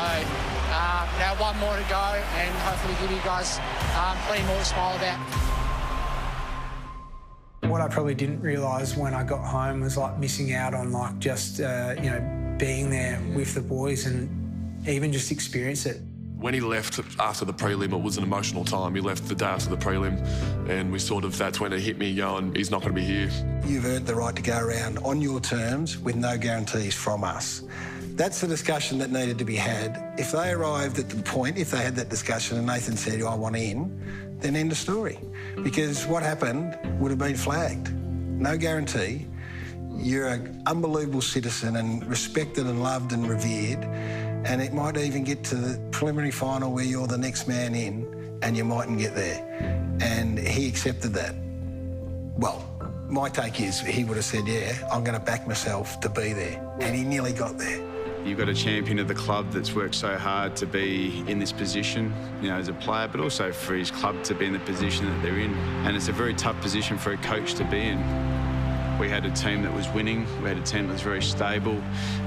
now one more to go, and hopefully give you guys plenty more to smile about. What I probably didn't realise when I got home was like missing out on like just being there with the boys and even just experience it. When he left after the prelim, it was an emotional time. He left the day after the prelim, and that's when it hit me going, he's not going to be here. You've earned the right to go around on your terms with no guarantees from us. That's the discussion that needed to be had. If they arrived at the point, if they had that discussion and Nathan said, I want in, then end of story. Because what happened would have been flagged. No guarantee. You're an unbelievable citizen and respected and loved and revered. And it might even get to the preliminary final where you're the next man in and you mightn't get there. And he accepted that. Well, my take is he would have said, yeah, I'm going to back myself to be there. And he nearly got there. You've got a champion of the club that's worked so hard to be in this position, you know, as a player, but also for his club to be in the position that they're in. And it's a very tough position for a coach to be in. We had a team that was winning. We had a team that was very stable.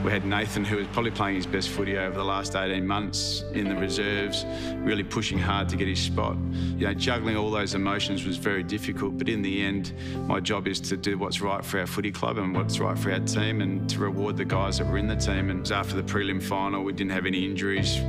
We had Nathan, who was probably playing his best footy over the last 18 months in the reserves, really pushing hard to get his spot. You know, juggling all those emotions was very difficult, but in the end, my job is to do what's right for our footy club and what's right for our team and to reward the guys that were in the team. And after the prelim final, we didn't have any injuries.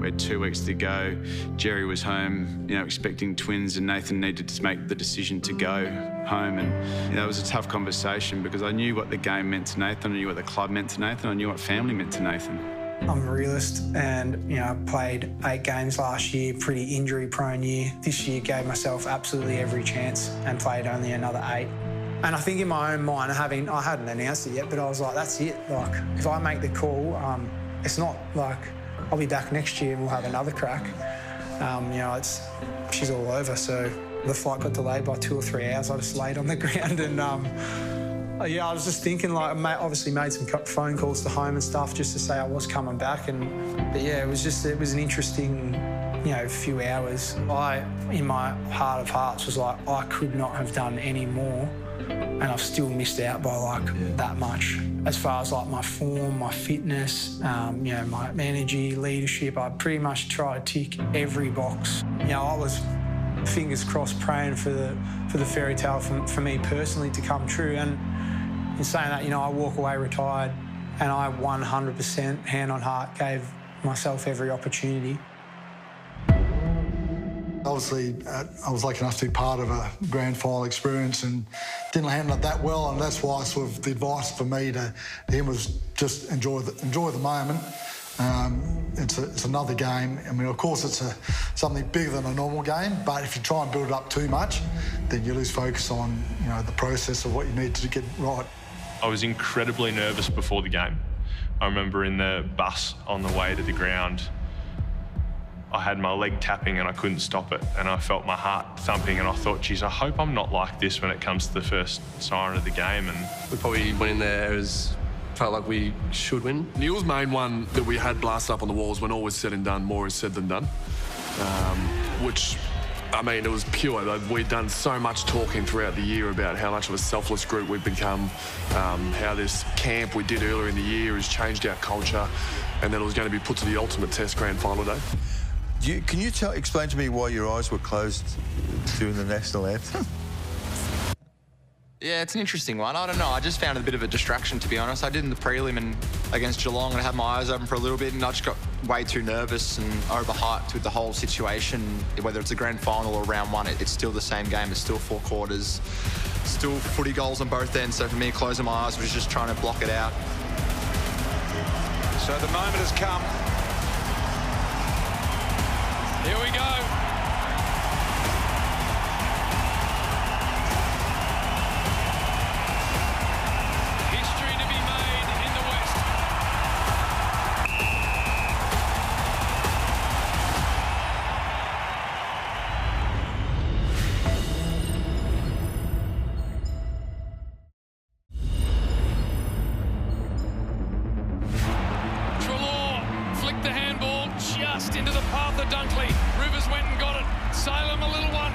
We had 2 weeks to go. Jerry was home, you know, expecting twins, and Nathan needed to make the decision to go home. And you know, it was a tough conversation because I knew what the game meant to Nathan, I knew what the club meant to Nathan, I knew what family meant to Nathan. I'm a realist, and you know, I played 8 games last year, pretty injury-prone year. This year gave myself absolutely every chance and played only another 8. And I think in my own mind, I hadn't announced it yet, but I was like, that's it. Like, if I make the call, it's not like I'll be back next year and we'll have another crack. You know, she's all over. So the flight got delayed by 2 or 3 hours. I just laid on the ground and, yeah, I was just thinking, like, I obviously made some phone calls to home and stuff just to say I was coming back. But yeah, it was an interesting, you know, few hours. In my heart of hearts, was like, I could not have done any more. And I've still missed out by, like, that much. As far as, like, my form, my fitness, you know, my energy, leadership, I pretty much tried to tick every box. You know, I was, fingers crossed, praying for the fairy tale for me personally to come true. And in saying that, you know, I walk away retired and I 100%, hand on heart, gave myself every opportunity. Obviously, I was lucky enough to be part of a grand final experience and didn't handle it that well, and that's why sort of the advice for me to him was just enjoy the moment. It's another game. I mean, of course, it's something bigger than a normal game, but if you try and build it up too much, then you lose focus on, you know, the process of what you need to get right. I was incredibly nervous before the game. I remember in the bus on the way to the ground, I had my leg tapping and I couldn't stop it, and I felt my heart thumping, and I thought, geez, I hope I'm not like this when it comes to the first siren of the game. And we probably went in there felt like we should win. Neil's main one that we had blasted up on the walls, when all was said and done, more is said than done. Which, I mean, it was pure. Like, we'd done so much talking throughout the year about how much of a selfless group we've become, how this camp we did earlier in the year has changed our culture, and that it was going to be put to the ultimate test grand final day. Can you explain to me why your eyes were closed during the national anthem? Yeah, it's an interesting one. I don't know. I just found it a bit of a distraction, to be honest. I did in the prelim and against Geelong, and I had my eyes open for a little bit, and I just got way too nervous and overhyped with the whole situation. Whether it's a grand final or round one, it's still the same game. It's still 4 quarters, still footy goals on both ends. So for me, closing my eyes was just trying to block it out. So the moment has come. Here we go. History to be made in the West. Treloar flicked the handball just into the path of Dunkley. Rivers went and got it. Salem a little one.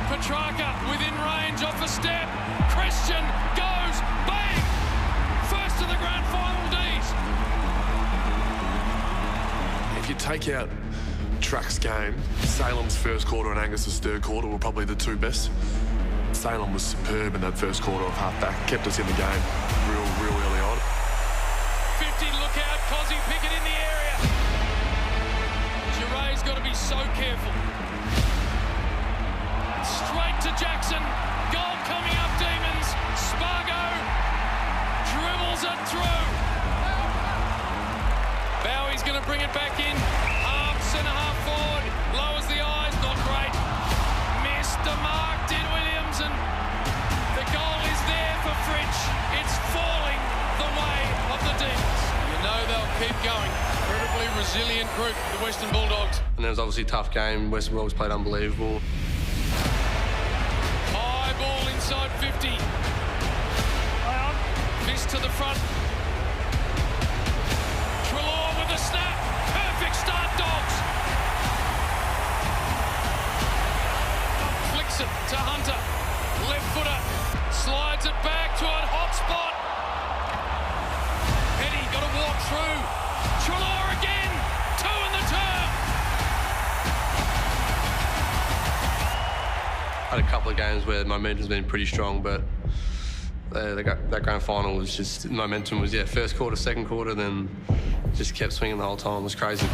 Petrarca within range off the step. Christian goes. Bang! First to the grand final, D's. If you take out Truck's game, Salem's first quarter and Angus's third quarter were probably the 2 best. Salem was superb in that first quarter of half-back, kept us in the game real early on. 50, look out, Cozzy Pickett in the area. Giret's got to be so careful. Straight to Jackson. Goal coming up, Demons. Spargo dribbles it through. Bowie's going to bring it back in. Half, centre half forward. Lowers the eyes, not great. Missed the mark, did Williams, and the goal is there for Fritsch. It's falling the way of the Demons. You know they'll keep going. Incredibly resilient group, the Western Bulldogs. And it was obviously a tough game. Western Bulldogs played unbelievable. High ball inside. Gets it back to a hot spot. Eddie got to walk through. Chalor again. 2 in the turn. Had a couple of games where momentum's been pretty strong, but that grand final was just, momentum was, first quarter, second quarter, then just kept swinging the whole time. It was crazy.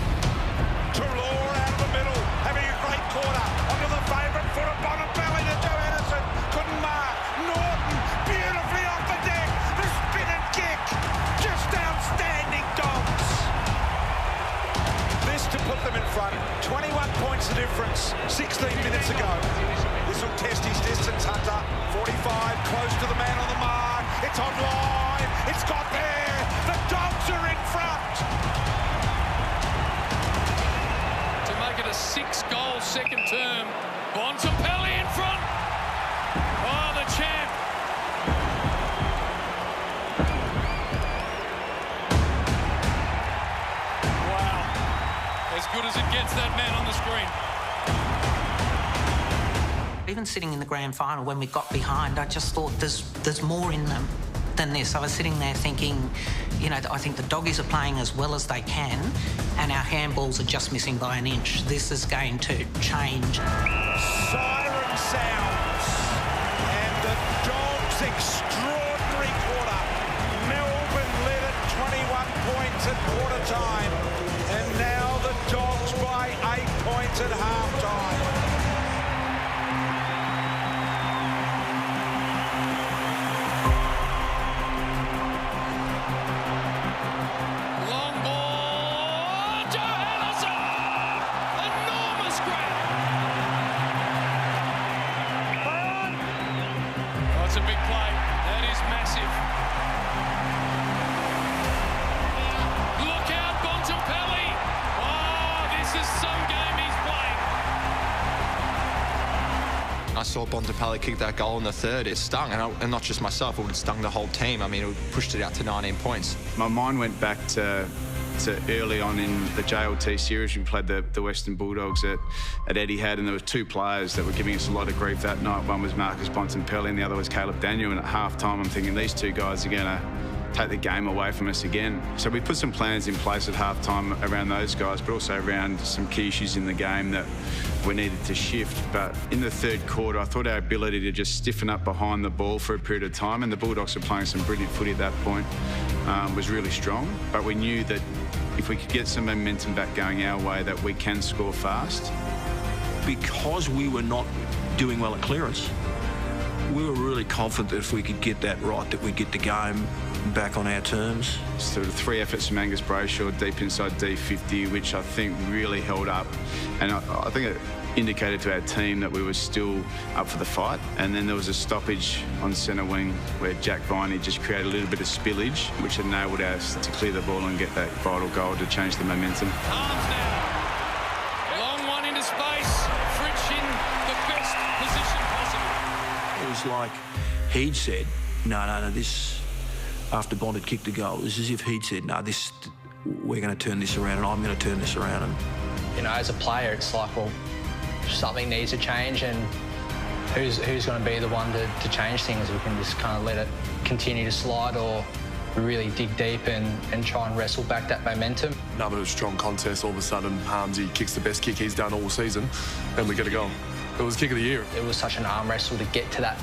Chalor out of the middle, having a great quarter. Onto the favourite foot of Bontempelli to Joe Anderson. Couldn't mark. Norton, beautifully off the deck. The spin and kick. Just outstanding, Dogs. This to put them in front. 21 points the difference. 16 minutes ago. This will test his distance, Hunter. 45, close to the man on the mark. It's online. It's got there. The Dogs are in front. To make it a 6-goal second term. Bontempelli in front. Oh, the champ. Wow. As good as it gets, that man on the screen. Even sitting in the grand final, when we got behind, I just thought there's more in them than this. I was sitting there thinking, I think the Doggies are playing as well as they can, and our handballs are just missing by an inch. This is going to change. Siren sounds, and the Dogs' extraordinary quarter. Melbourne led at 21 points at quarter time, and now the Dogs by 8 points at half time. I saw Bontempelli kick that goal in the third. It stung, and not just myself, it would have stung the whole team. I mean, it pushed it out to 19 points. My mind went back to early on in the JLT series. We played the Western Bulldogs at Etihad, and there were 2 players that were giving us a lot of grief that night. One was Marcus Bontempelli and the other was Caleb Daniel, and at half-time I'm thinking these 2 guys are going to take the game away from us again. So we put some plans in place at half-time around those guys, but also around some key issues in the game that we needed to shift. But in the third quarter, I thought our ability to just stiffen up behind the ball for a period of time, and the Bulldogs were playing some brilliant footy at that point, was really strong. But we knew that if we could get some momentum back going our way, that we can score fast. Because we were not doing well at clearance, we were really confident that if we could get that right, that we'd get the game back on our terms. Sort of 3 efforts from Angus Brayshaw deep inside D50, which I think really held up, and I think it indicated to our team that we were still up for the fight. And then there was a stoppage on centre wing where Jack Viney just created a little bit of spillage, which enabled us to clear the ball and get that vital goal to change the momentum. Arms now. Long one into space. Fritsch in the best position possible. It was like he'd said, no, this, after Bond had kicked the goal, it was as if he'd said, no, this, we're going to turn this around and I'm going to turn this around. And as a player, it's like, well, something needs to change, and who's going to be the one to change things? We can just kind of let it continue to slide, or really dig deep and try and wrestle back that momentum. Another strong contest. All of a sudden, Harmsy kicks the best kick he's done all season, and we get a goal. It was kick of the year. It was such an arm wrestle to get to that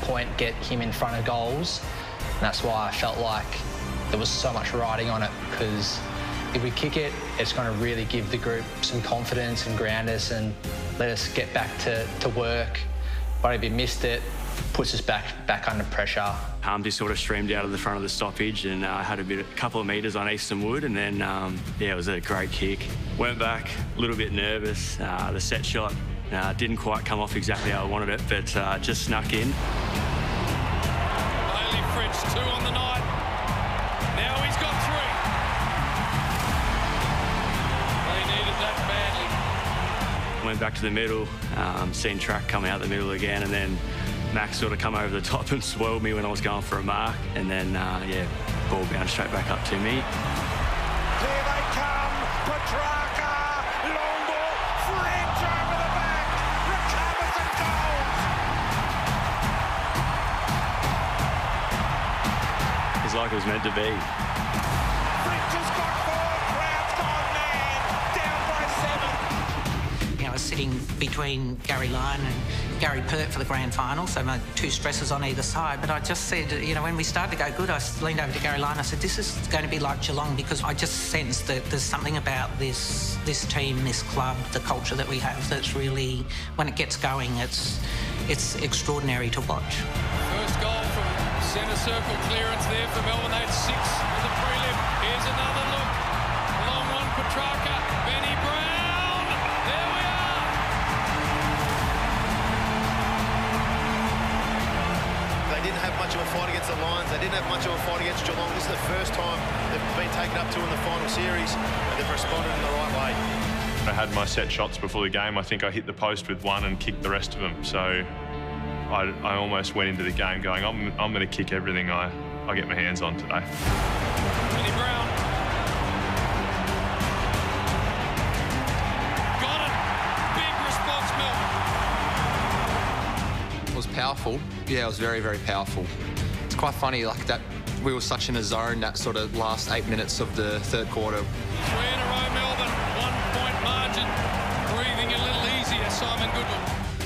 point, get him in front of goals. And that's why I felt like there was so much riding on it, because if we kick it, it's going to really give the group some confidence and ground us and let us get back to work. But if you missed it, puts us back under pressure. Harmsy sort of streamed out of the front of the stoppage and had a couple of metres on Eastern Wood, and then, it was a great kick. Went back, a little bit nervous. The set shot didn't quite come off exactly how I wanted it, but just snuck in. Bailey Fritsch, 2 on the night. Now he's got 3. They needed that badly. Went back to the middle, seen Track come out the middle again, and then Max sort of come over the top and swirled me when I was going for a mark, and then, ball bounced straight back up to me. Here they come, Petrarca, long ball, Fritsch over the back, recovers and goals. feels like it was meant to be. I was sitting between Gary Lyon and Gary Pert for the grand final, so my two stressors on either side. But I just said, you know, when we started to go good, I leaned over to Gary Lyon. I said, this is going to be like Geelong, because I just sense that there's something about this team, this club, the culture that we have that's really, when it gets going, it's extraordinary to watch. First goal from centre circle clearance there for Melbourne. They had 6 in the prelim. Here's another look. Long one, Petrarca, Benny Brown. There we are. They didn't have much of a fight against the Lions. They didn't have much of a fight against Geelong. This is the first time they've been taken up to in the final series, and they've responded in the right way. I had my set shots before the game. I think I hit the post with one and kicked the rest of them. So I almost went into the game going, I'm going to kick everything I get my hands on today. Benny Brown. Got it. Big response, Melbourne. It was powerful. Yeah, it was very, very powerful. It's quite funny, like that. We were such in a zone that sort of last 8 minutes of the third quarter. 3 in a row, Melbourne. 1-point margin. Breathing a little easier, Simon Goodwin.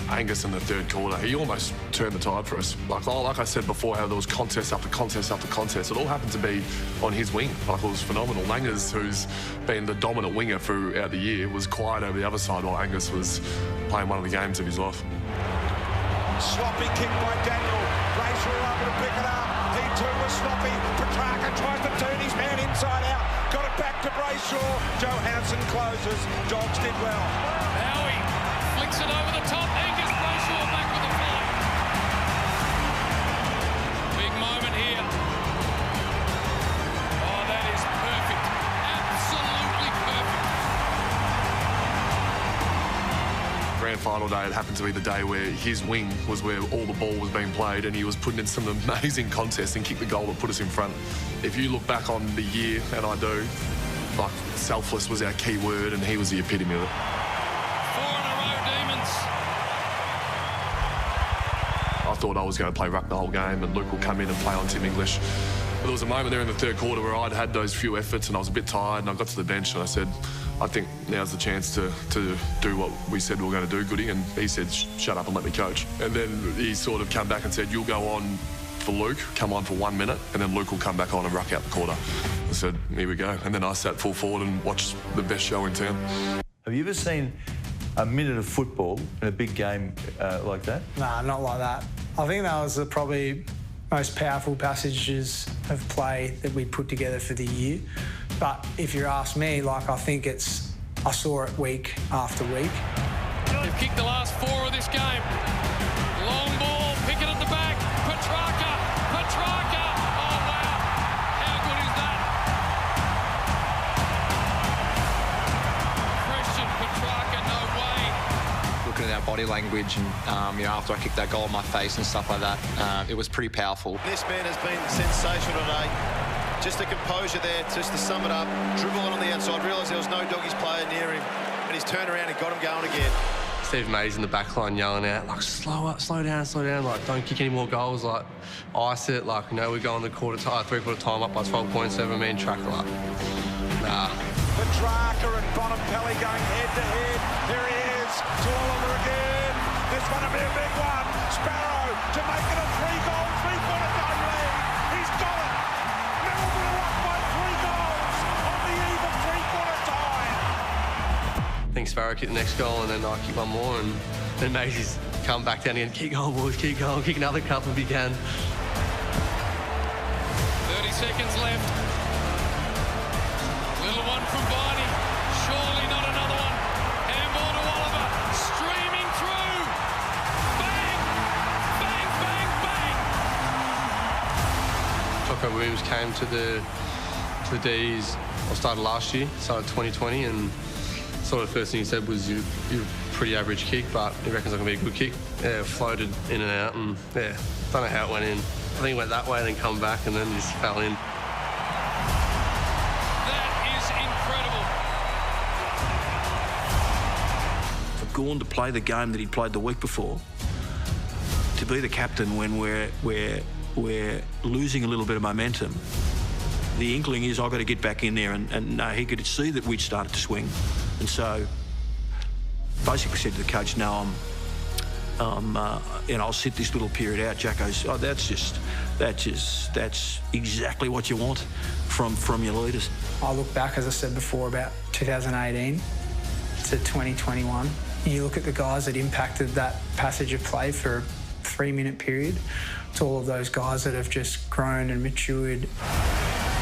Angus in the third quarter, he almost turned the tide for us. Like I said before, how there was contest after contest after contest. It all happened to be on his wing. Like, it was phenomenal. Langers, who's been the dominant winger throughout the year, was quiet over the other side while Angus was playing one of the games of his life. Sloppy kick by Daniel. Brayshaw able to pick it up. He too was sloppy. Petrarca tries to turn his man inside out. Got it back to Brayshaw. Johansson closes. Dogs did well. Now he flicks it over the top. Angus Brayshaw back with the fly. Big moment here. Oh, that is perfect. Absolutely perfect. Grand final day, it happened to be the day where his wing was where all the ball was being played, and he was putting in some amazing contests and kicked the goal that put us in front. If you look back on the year, and I do, like, selfless was our key word, and he was the epitome of it. 4 in a row, Demons. I thought I was going to play ruck the whole game, and Luke will come in and play on Tim English. But there was a moment there in the third quarter where I'd had those few efforts and I was a bit tired, and I got to the bench and I said, I think now's the chance to do what we said we were going to do, Goody. And he said, shut up and let me coach. And then he sort of come back and said, you'll go on for Luke, come on for 1 minute, and then Luke will come back on and ruck out the quarter. I said, here we go. And then I sat full forward and watched the best show in town. Have you ever seen a minute of football in a big game like that? Nah, not like that. I think that was the probably most powerful passages of play that we put together for the year. But if you ask me, like, I think I saw it week after week. They've kicked the last 4 of this game. Long ball, pick it at the back. Petrarca. Oh, wow. How good is that? Christian Petrarca, no way. Looking at our body language and, after I kicked that goal in my face and stuff like that, it was pretty powerful. This man has been sensational today. Just the composure there, just to sum it up. Dribble on the outside, realised there was no Doggies player near him, and he's turned around and got him going again. Steve Mays in the back line yelling out, like, slow down, like, don't kick any more goals, like, ice it, like, we're going the three-quarter time up by 12 points, 7 men track, like, nah. Petrarca and Bonampelli going head-to-head. Here he is, to Oliver again. This one will be a big one. Sparrow to make it a 3-goal, three-quarter time lead. He's got it. Melbourne are up by 3 goals on the eve of three-quarter time. I think Sparrow kicked the next goal, and then I kicked one more, and then Maisie's come back down again. Keep going, boys, keep going. Kick another couple if you can. 30 seconds left. Little one from Barney. Surely not another one. Handball to Oliver. Streaming through. Bang! Bang, bang, bang! Tocco Williams came to the D's. I started last year, started 2020, and sort of the first thing he said was, you're a pretty average kick, but he reckons I can be a good kick. Yeah, floated in and out, and yeah, don't know how it went in. I think it went that way and then come back and then just fell in. That is incredible. For Gawn to play the game that he played the week before, to be the captain when we're we're losing a little bit of momentum, the inkling is I've got to get back in there, and he could see that we'd started to swing. And so basically said to the coach, no, I'll sit this little period out. Jack goes, oh, that's exactly what you want from your leaders. I look back, as I said before, about 2018 to 2021. You look at the guys that impacted that passage of play for a 3-minute period. It's all of those guys that have just grown and matured.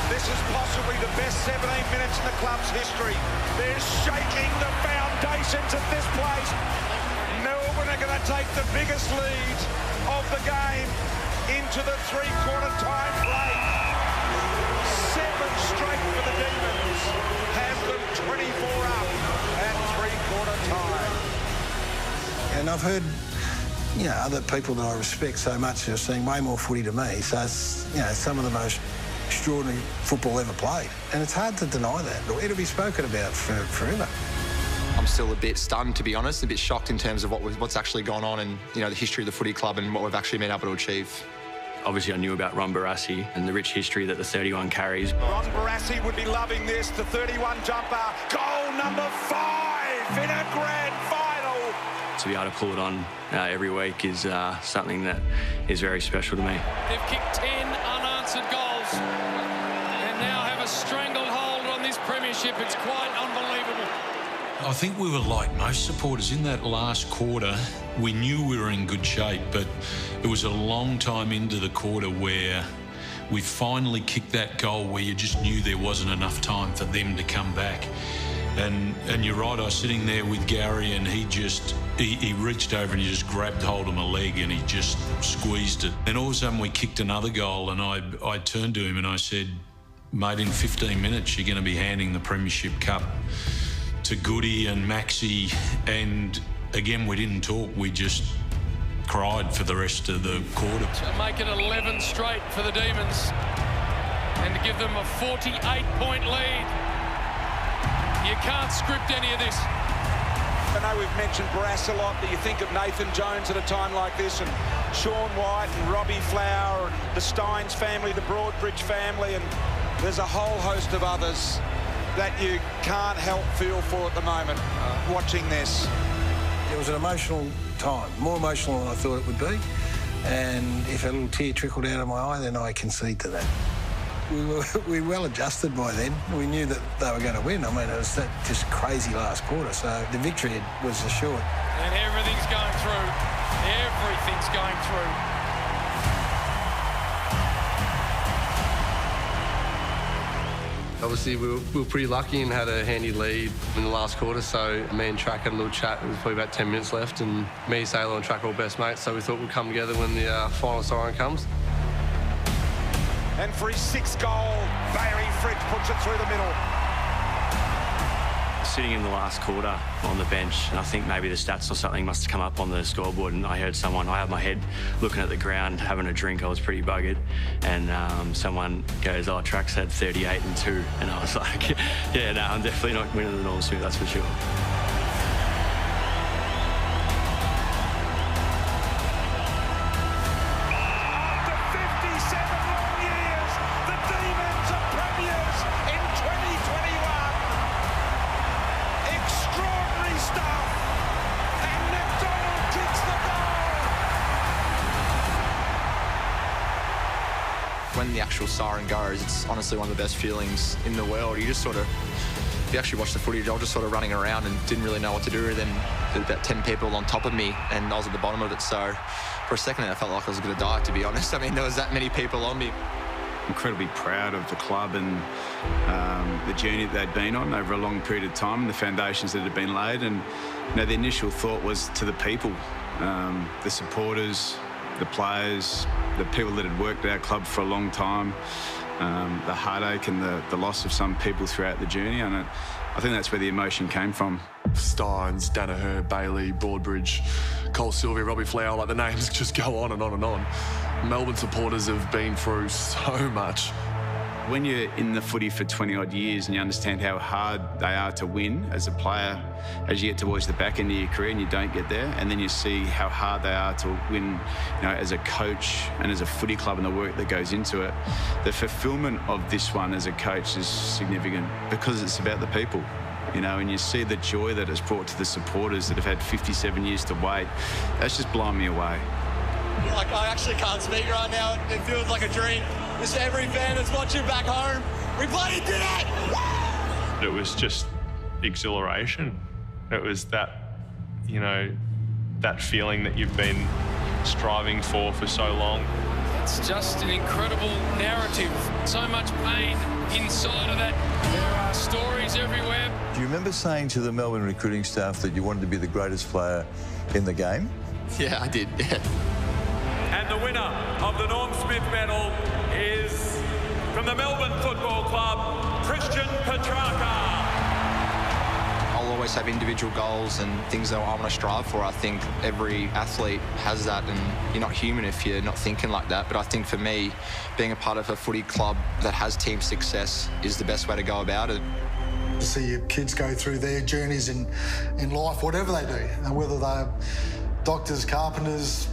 This is possibly the best 17 minutes in the club's history. They're shaking the foundations of this place. Melbourne are going to take the biggest lead of the game into the three-quarter time break. 7 straight for the Demons. Have them 24 up at three-quarter time. And I've heard, other people that I respect so much are seeing way more footy to me. So it's, some of the most extraordinary football ever played. And it's hard to deny that. It'll be spoken about forever. I'm still a bit stunned, to be honest, a bit shocked in terms of what's actually gone on and, the history of the footy club and what we've actually been able to achieve. Obviously, I knew about Ron Barassi and the rich history that the 31 carries. Ron Barassi would be loving this, the 31 jumper. Goal number 5 in a grand final. To be able to pull it on every week is something that is very special to me. They've kicked 10 unanswered goals and now have a stranglehold on this premiership. It's quite unbelievable. I think we were like most supporters in that last quarter. We knew we were in good shape, but it was a long time into the quarter where we finally kicked that goal where you just knew there wasn't enough time for them to come back. And you're right, I was sitting there with Gary and he reached over and he just grabbed hold of my leg and he just squeezed it. And all of a sudden we kicked another goal and I turned to him and I said, mate, in 15 minutes you're going to be handing the Premiership Cup to Goody and Maxi. And again, we didn't talk, we just cried for the rest of the quarter. To make it 11 straight for the Demons and to give them a 48-point lead. You can't script any of this. I know we've mentioned Brass a lot, but you think of Nathan Jones at a time like this, and Sean White and Robbie Flower and the Stynes family, the Broadbridge family, and there's a whole host of others that you can't help feel for at the moment watching this. It was an emotional time, more emotional than I thought it would be, and if a little tear trickled out of my eye, then I concede to that. We were well adjusted by then. We knew that they were going to win. I mean, it was that just crazy last quarter, so the victory was assured. And everything's going through. Everything's going through. Obviously, we were pretty lucky and had a handy lead in the last quarter, so me and Track had a little chat. There was probably about 10 minutes left, and me, Saylor and Track are all best mates, so we thought we'd come together when the final siren comes. And for his 6th goal, Barry Fritz puts it through the middle. Sitting in the last quarter on the bench, and I think maybe the stats or something must have come up on the scoreboard, and I heard someone, I had my head looking at the ground, having a drink. I was pretty buggered, and someone goes, oh, Track's had 38 and 2, and I was like, yeah, no, I'm definitely not winning the Norm Smith, that's for sure. When the actual siren goes, it's honestly one of the best feelings in the world. You just sort of, if you actually watch the footage, I was just sort of running around and didn't really know what to do. Then there were about 10 people on top of me and I was at the bottom of it. So for a second I felt like I was going to die, to be honest. I mean, there was that many people on me. Incredibly proud of the club and the journey that they'd been on over a long period of time and the foundations that had been laid. And the initial thought was to the people, the supporters, the players, the people that had worked at our club for a long time, the heartache and the loss of some people throughout the journey. And I think that's where the emotion came from. Stynes, Danaher, Bailey, Broadbridge, Cole Sylvia, Robbie Flower, like the names just go on and on and on. Melbourne supporters have been through so much. When you're in the footy for 20 odd years and you understand how hard they are to win as a player, as you get towards the back end of your career and you don't get there, and then you see how hard they are to win, as a coach and as a footy club and the work that goes into it, the fulfilment of this one as a coach is significant because it's about the people. And you see the joy that it's brought to the supporters that have had 57 years to wait. That's just blown me away. I actually can't speak right now. It feels like a dream. Just every fan that's watching back home, we bloody did it! It was just exhilaration. It was that, that feeling that you've been striving for so long. It's just an incredible narrative. So much pain inside of that. There are stories everywhere. Do you remember saying to the Melbourne recruiting staff that you wanted to be the greatest player in the game? Yeah, I did. Yeah. And the winner of the Norm Smith medal is from the Melbourne Football Club, Christian Petrarca. I'll always have individual goals and things that I want to strive for. I think every athlete has that, and you're not human if you're not thinking like that. But I think for me, being a part of a footy club that has team success is the best way to go about it. To see your kids go through their journeys in life, whatever they do, and whether they're doctors, carpenters,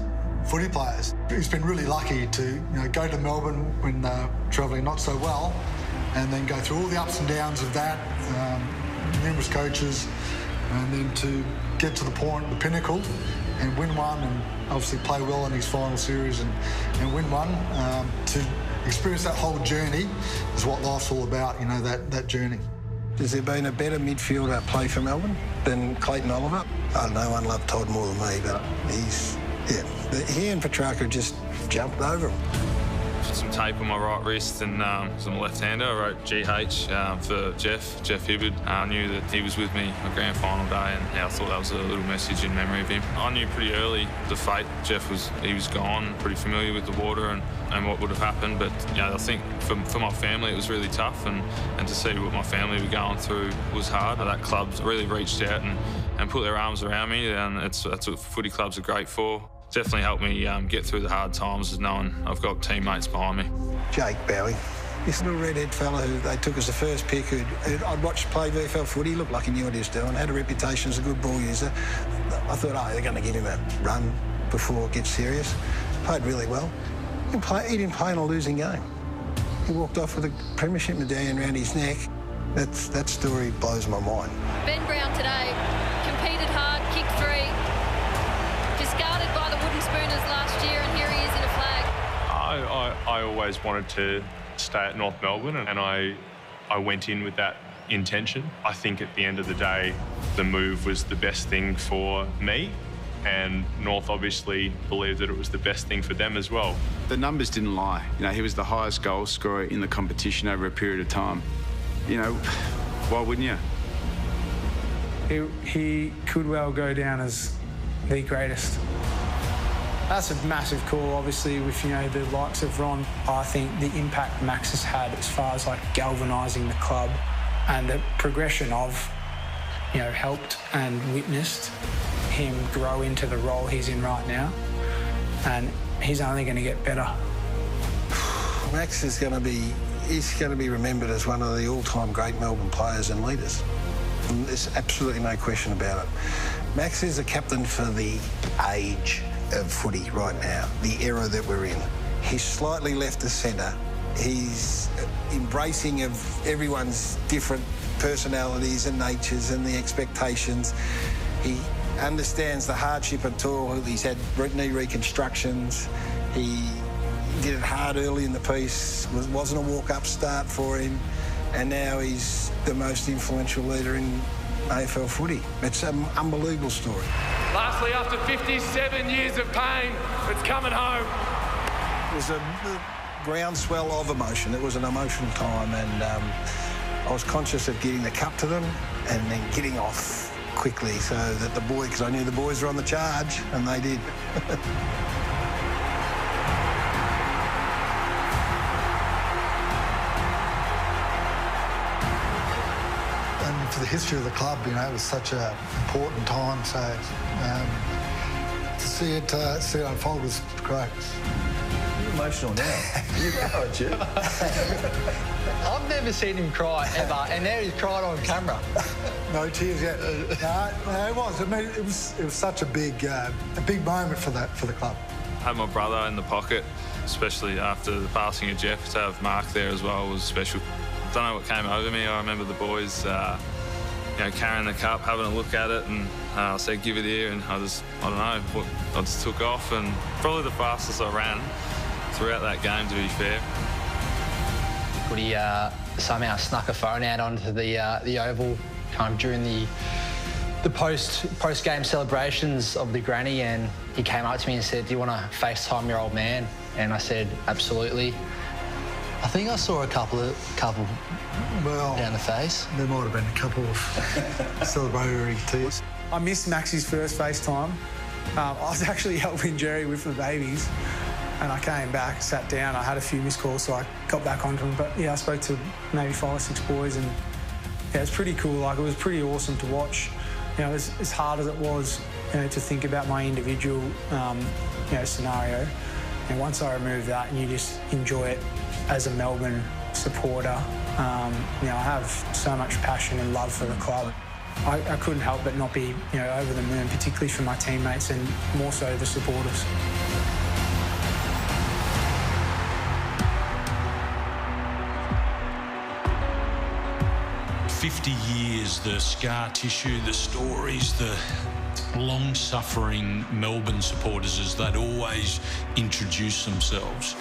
footy players. He's been really lucky to go to Melbourne when they're travelling not so well, and then go through all the ups and downs of that, numerous coaches, and then to get to the point, the pinnacle, and win one, and obviously play well in his final series and win one. To experience that whole journey is what life's all about, that journey. Has there been a better midfielder play for Melbourne than Clayton Oliver? No one loved Todd more than me, but he and Petrarca just jumped over him. Some tape on my right wrist, and as I'm a left-hander, I wrote GH for Jeff Hibbard. I knew that he was with me on grand final day, and I thought that was a little message in memory of him. I knew pretty early the fate. Jeff was gone, pretty familiar with the water and what would have happened, but I think for my family it was really tough, and to see what my family were going through was hard. That club really reached out and put their arms around me, and that's what footy clubs are great for. Definitely helped me get through the hard times, as knowing I've got teammates behind me. Jake Bowie, this little redhead fella who they took as the first pick, who I'd watched play VFL footy, looked like he knew what he was doing, had a reputation as a good ball user. I thought, they're going to give him a run before it gets serious. Played really well. He didn't play in a losing game. He walked off with a premiership medallion around his neck. That story blows my mind. Ben Brown today competed hard, kicked three, discarded by the wooden spooners last year, and here he is in a flag. I always wanted to stay at North Melbourne, and I went in with that intention. I think at the end of the day, the move was the best thing for me, and North obviously believed that it was the best thing for them as well. The numbers didn't lie. He was the highest goal scorer in the competition over a period of time. Why wouldn't you? He could well go down as the greatest. That's a massive call, obviously, with the likes of Ron. I think the impact Max has had as far as galvanising the club, and the progression of helped and witnessed him grow into the role he's in right now, and he's only going to get better. Max is going to be remembered as one of the all-time great Melbourne players and leaders. And there's absolutely no question about it. Max is a captain for the age of footy right now, the era that we're in. He's slightly left of centre. He's embracing of everyone's different personalities and natures and the expectations. He understands the hardship and toil. He's had knee reconstructions. He did it hard early in the piece. Wasn't a walk-up start for him. And now he's the most influential leader in AFL footy. It's an unbelievable story. Lastly, after 57 years of pain, it's coming home. It was a groundswell of emotion. It was an emotional time, and I was conscious of getting the cup to them and then getting off quickly so that because I knew the boys were on the charge, and they did. For the history of the club, it was such an important time. So to see it unfold was great. emotional now. You go, Jim. I've never seen him cry ever, and now he's cried on camera. No tears yet. No, it was. I mean, it was such a big moment for the club. I had my brother in the pocket, especially after the passing of Jeff. To have Mark there as well was special. I don't know what came over me. I remember the boys, carrying the cup, having a look at it, and I said, "Give it here," and I just took off, and probably the fastest I ran throughout that game, to be fair. Footy somehow snuck a phone out onto the oval kind of during the post-game celebrations of the granny, and he came up to me and said, "Do you want to FaceTime your old man?" And I said, "Absolutely." I think I saw a couple down the face. There might have been a couple of celebratory tears. I missed Max's first FaceTime. I was actually helping Jerry with the babies, and I came back, sat down. I had a few missed calls, so I got back onto him. But yeah, I spoke to maybe 5 or 6 boys, and yeah, it's pretty cool. Like, it was pretty awesome to watch. You know, as hard as it was, to think about my individual, scenario. And once I removed that, and you just enjoy it as a Melbourne supporter, I have so much passion and love for the club. I couldn't help but not be, over the moon, particularly for my teammates and more so the supporters. "50 years, the scar tissue, the stories, the long-suffering Melbourne supporters as they'd always introduce themselves.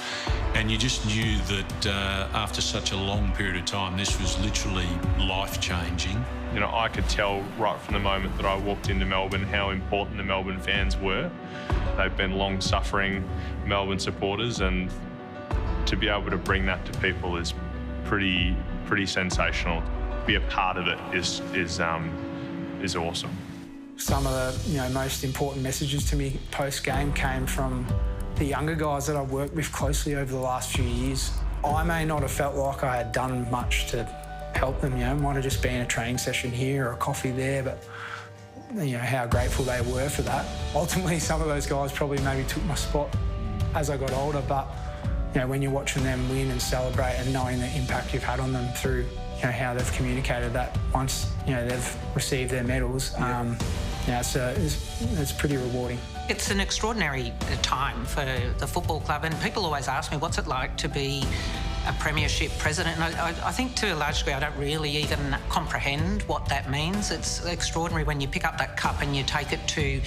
And you just knew that after such a long period of time, this was literally life-changing. I could tell right from the moment that I walked into Melbourne how important the Melbourne fans were. They've been long-suffering Melbourne supporters, and to be able to bring that to people is pretty sensational. Be a part of it is awesome. Some of the most important messages to me post-game came from the younger guys that I've worked with closely over the last few years. I may not have felt like I had done much to help them, it might have just been a training session here or a coffee there, but how grateful they were for that. Ultimately, some of those guys probably maybe took my spot as I got older, but when you're watching them win and celebrate and knowing the impact you've had on them through how they've communicated that once they've received their medals, it's pretty rewarding. It's an extraordinary time for the football club, and people always ask me, what's it like to be a premiership president? And I think to a large degree I don't really even comprehend what that means. It's extraordinary when you pick up that cup and you take it to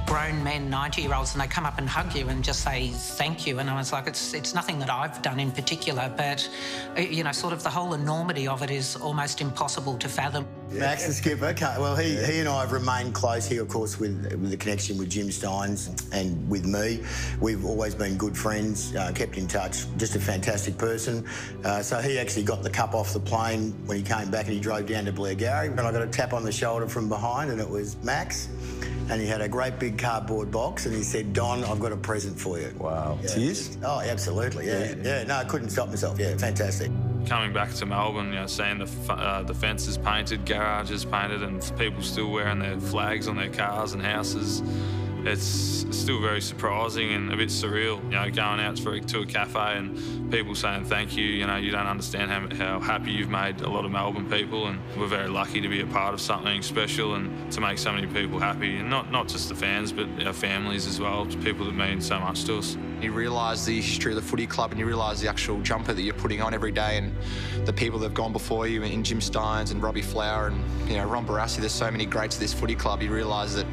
grown men, 90-year-olds, and they come up and hug you and just say thank you. And I was like, it's nothing that I've done in particular, but sort of the whole enormity of it is almost impossible to fathom. Max, the skipper, he and I have remained close. He, of course, with the connection with Jim Stynes and with me. We've always been good friends, kept in touch, just a fantastic person. So he actually got the cup off the plane when he came back, and he drove down to Blairgowrie, and I got a tap on the shoulder from behind, and it was Max. And he had a great big cardboard box, and he said, "Don, I've got a present for you." Wow. Yeah. Tears? Oh, absolutely, yeah. No, I couldn't stop myself. Yeah, fantastic. Coming back to Melbourne, seeing the fences painted, garages painted, and people still wearing their flags on their cars and houses, it's still very surprising and a bit surreal. Going out to a cafe and people saying thank you. You don't understand how happy you've made a lot of Melbourne people, and we're very lucky to be a part of something special and to make so many people happy, and not just the fans but our families as well, people that mean so much to us. You realise the history of the footy club, and you realise the actual jumper that you're putting on every day, and the people that have gone before you in Jim Stynes and Robbie Flower and Ron Barassi. There's so many greats of this footy club. You realise that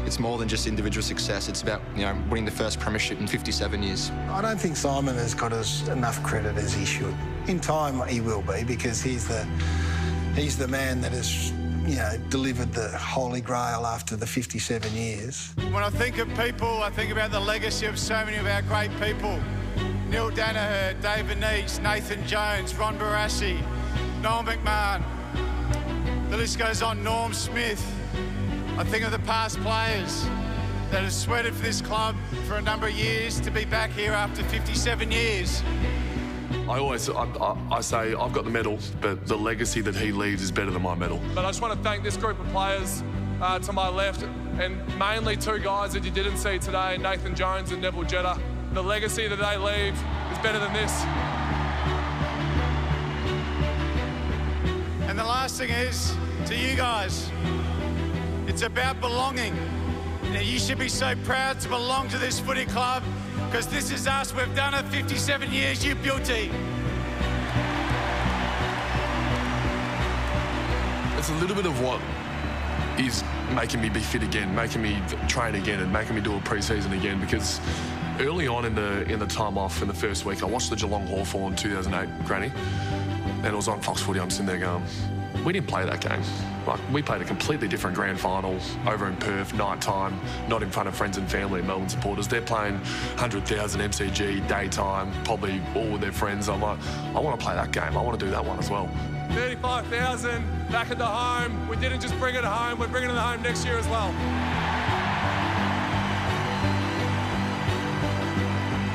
it's more than just individual success. It's about winning the first premiership in 57 years. I don't think Simon has got enough credit as he should. In time, he will be, because he's the man that has delivered the Holy Grail after the 57 years. When I think of people, I think about the legacy of so many of our great people. Neil Danaher, David Neitz, Nathan Jones, Ron Barassi, Noel McMahon. The list goes on, Norm Smith. I think of the past players that have sweated for this club for a number of years to be back here after 57 years. I say I've got the medal, but the legacy that he leaves is better than my medal. But I just want to thank this group of players to my left, and mainly two guys that you didn't see today, Nathan Jones and Neville Jetta. the legacy that they leave is better than this. And the last thing is, to you guys, it's about belonging. You should be so proud to belong to this footy club, because this is us. We've done it 57 years, you beauty. It's a little bit of what is making me be fit again, making me train again, and making me do a pre-season again, because early on in the time off in the first week, I watched the Geelong Hawthorn 2008 granny, and it was on Fox Footy. I'm sitting there going, we didn't play that game. Like, we played a completely different grand final over in Perth, night time, not in front of friends and family and Melbourne supporters. They're playing 100,000 MCG, daytime, probably all with their friends. I'm like, I want to play that game. I want to do that one as well. 35,000 back at the home. We didn't just bring it home, we're bringing it home next year as well.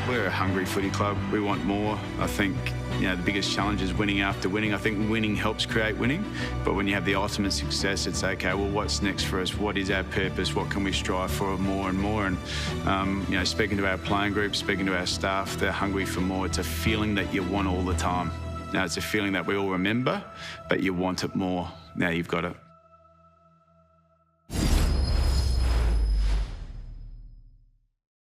We're a hungry footy club. We want more. I think, the biggest challenge is winning after winning. I think winning helps create winning, but when you have the ultimate success, it's okay, well, what's next for us? What is our purpose? What can we strive for more and more? And, speaking to our playing group, speaking to our staff, they're hungry for more. It's a feeling that you want all the time. Now, it's a feeling that we all remember, but you want it more. Now you've got it.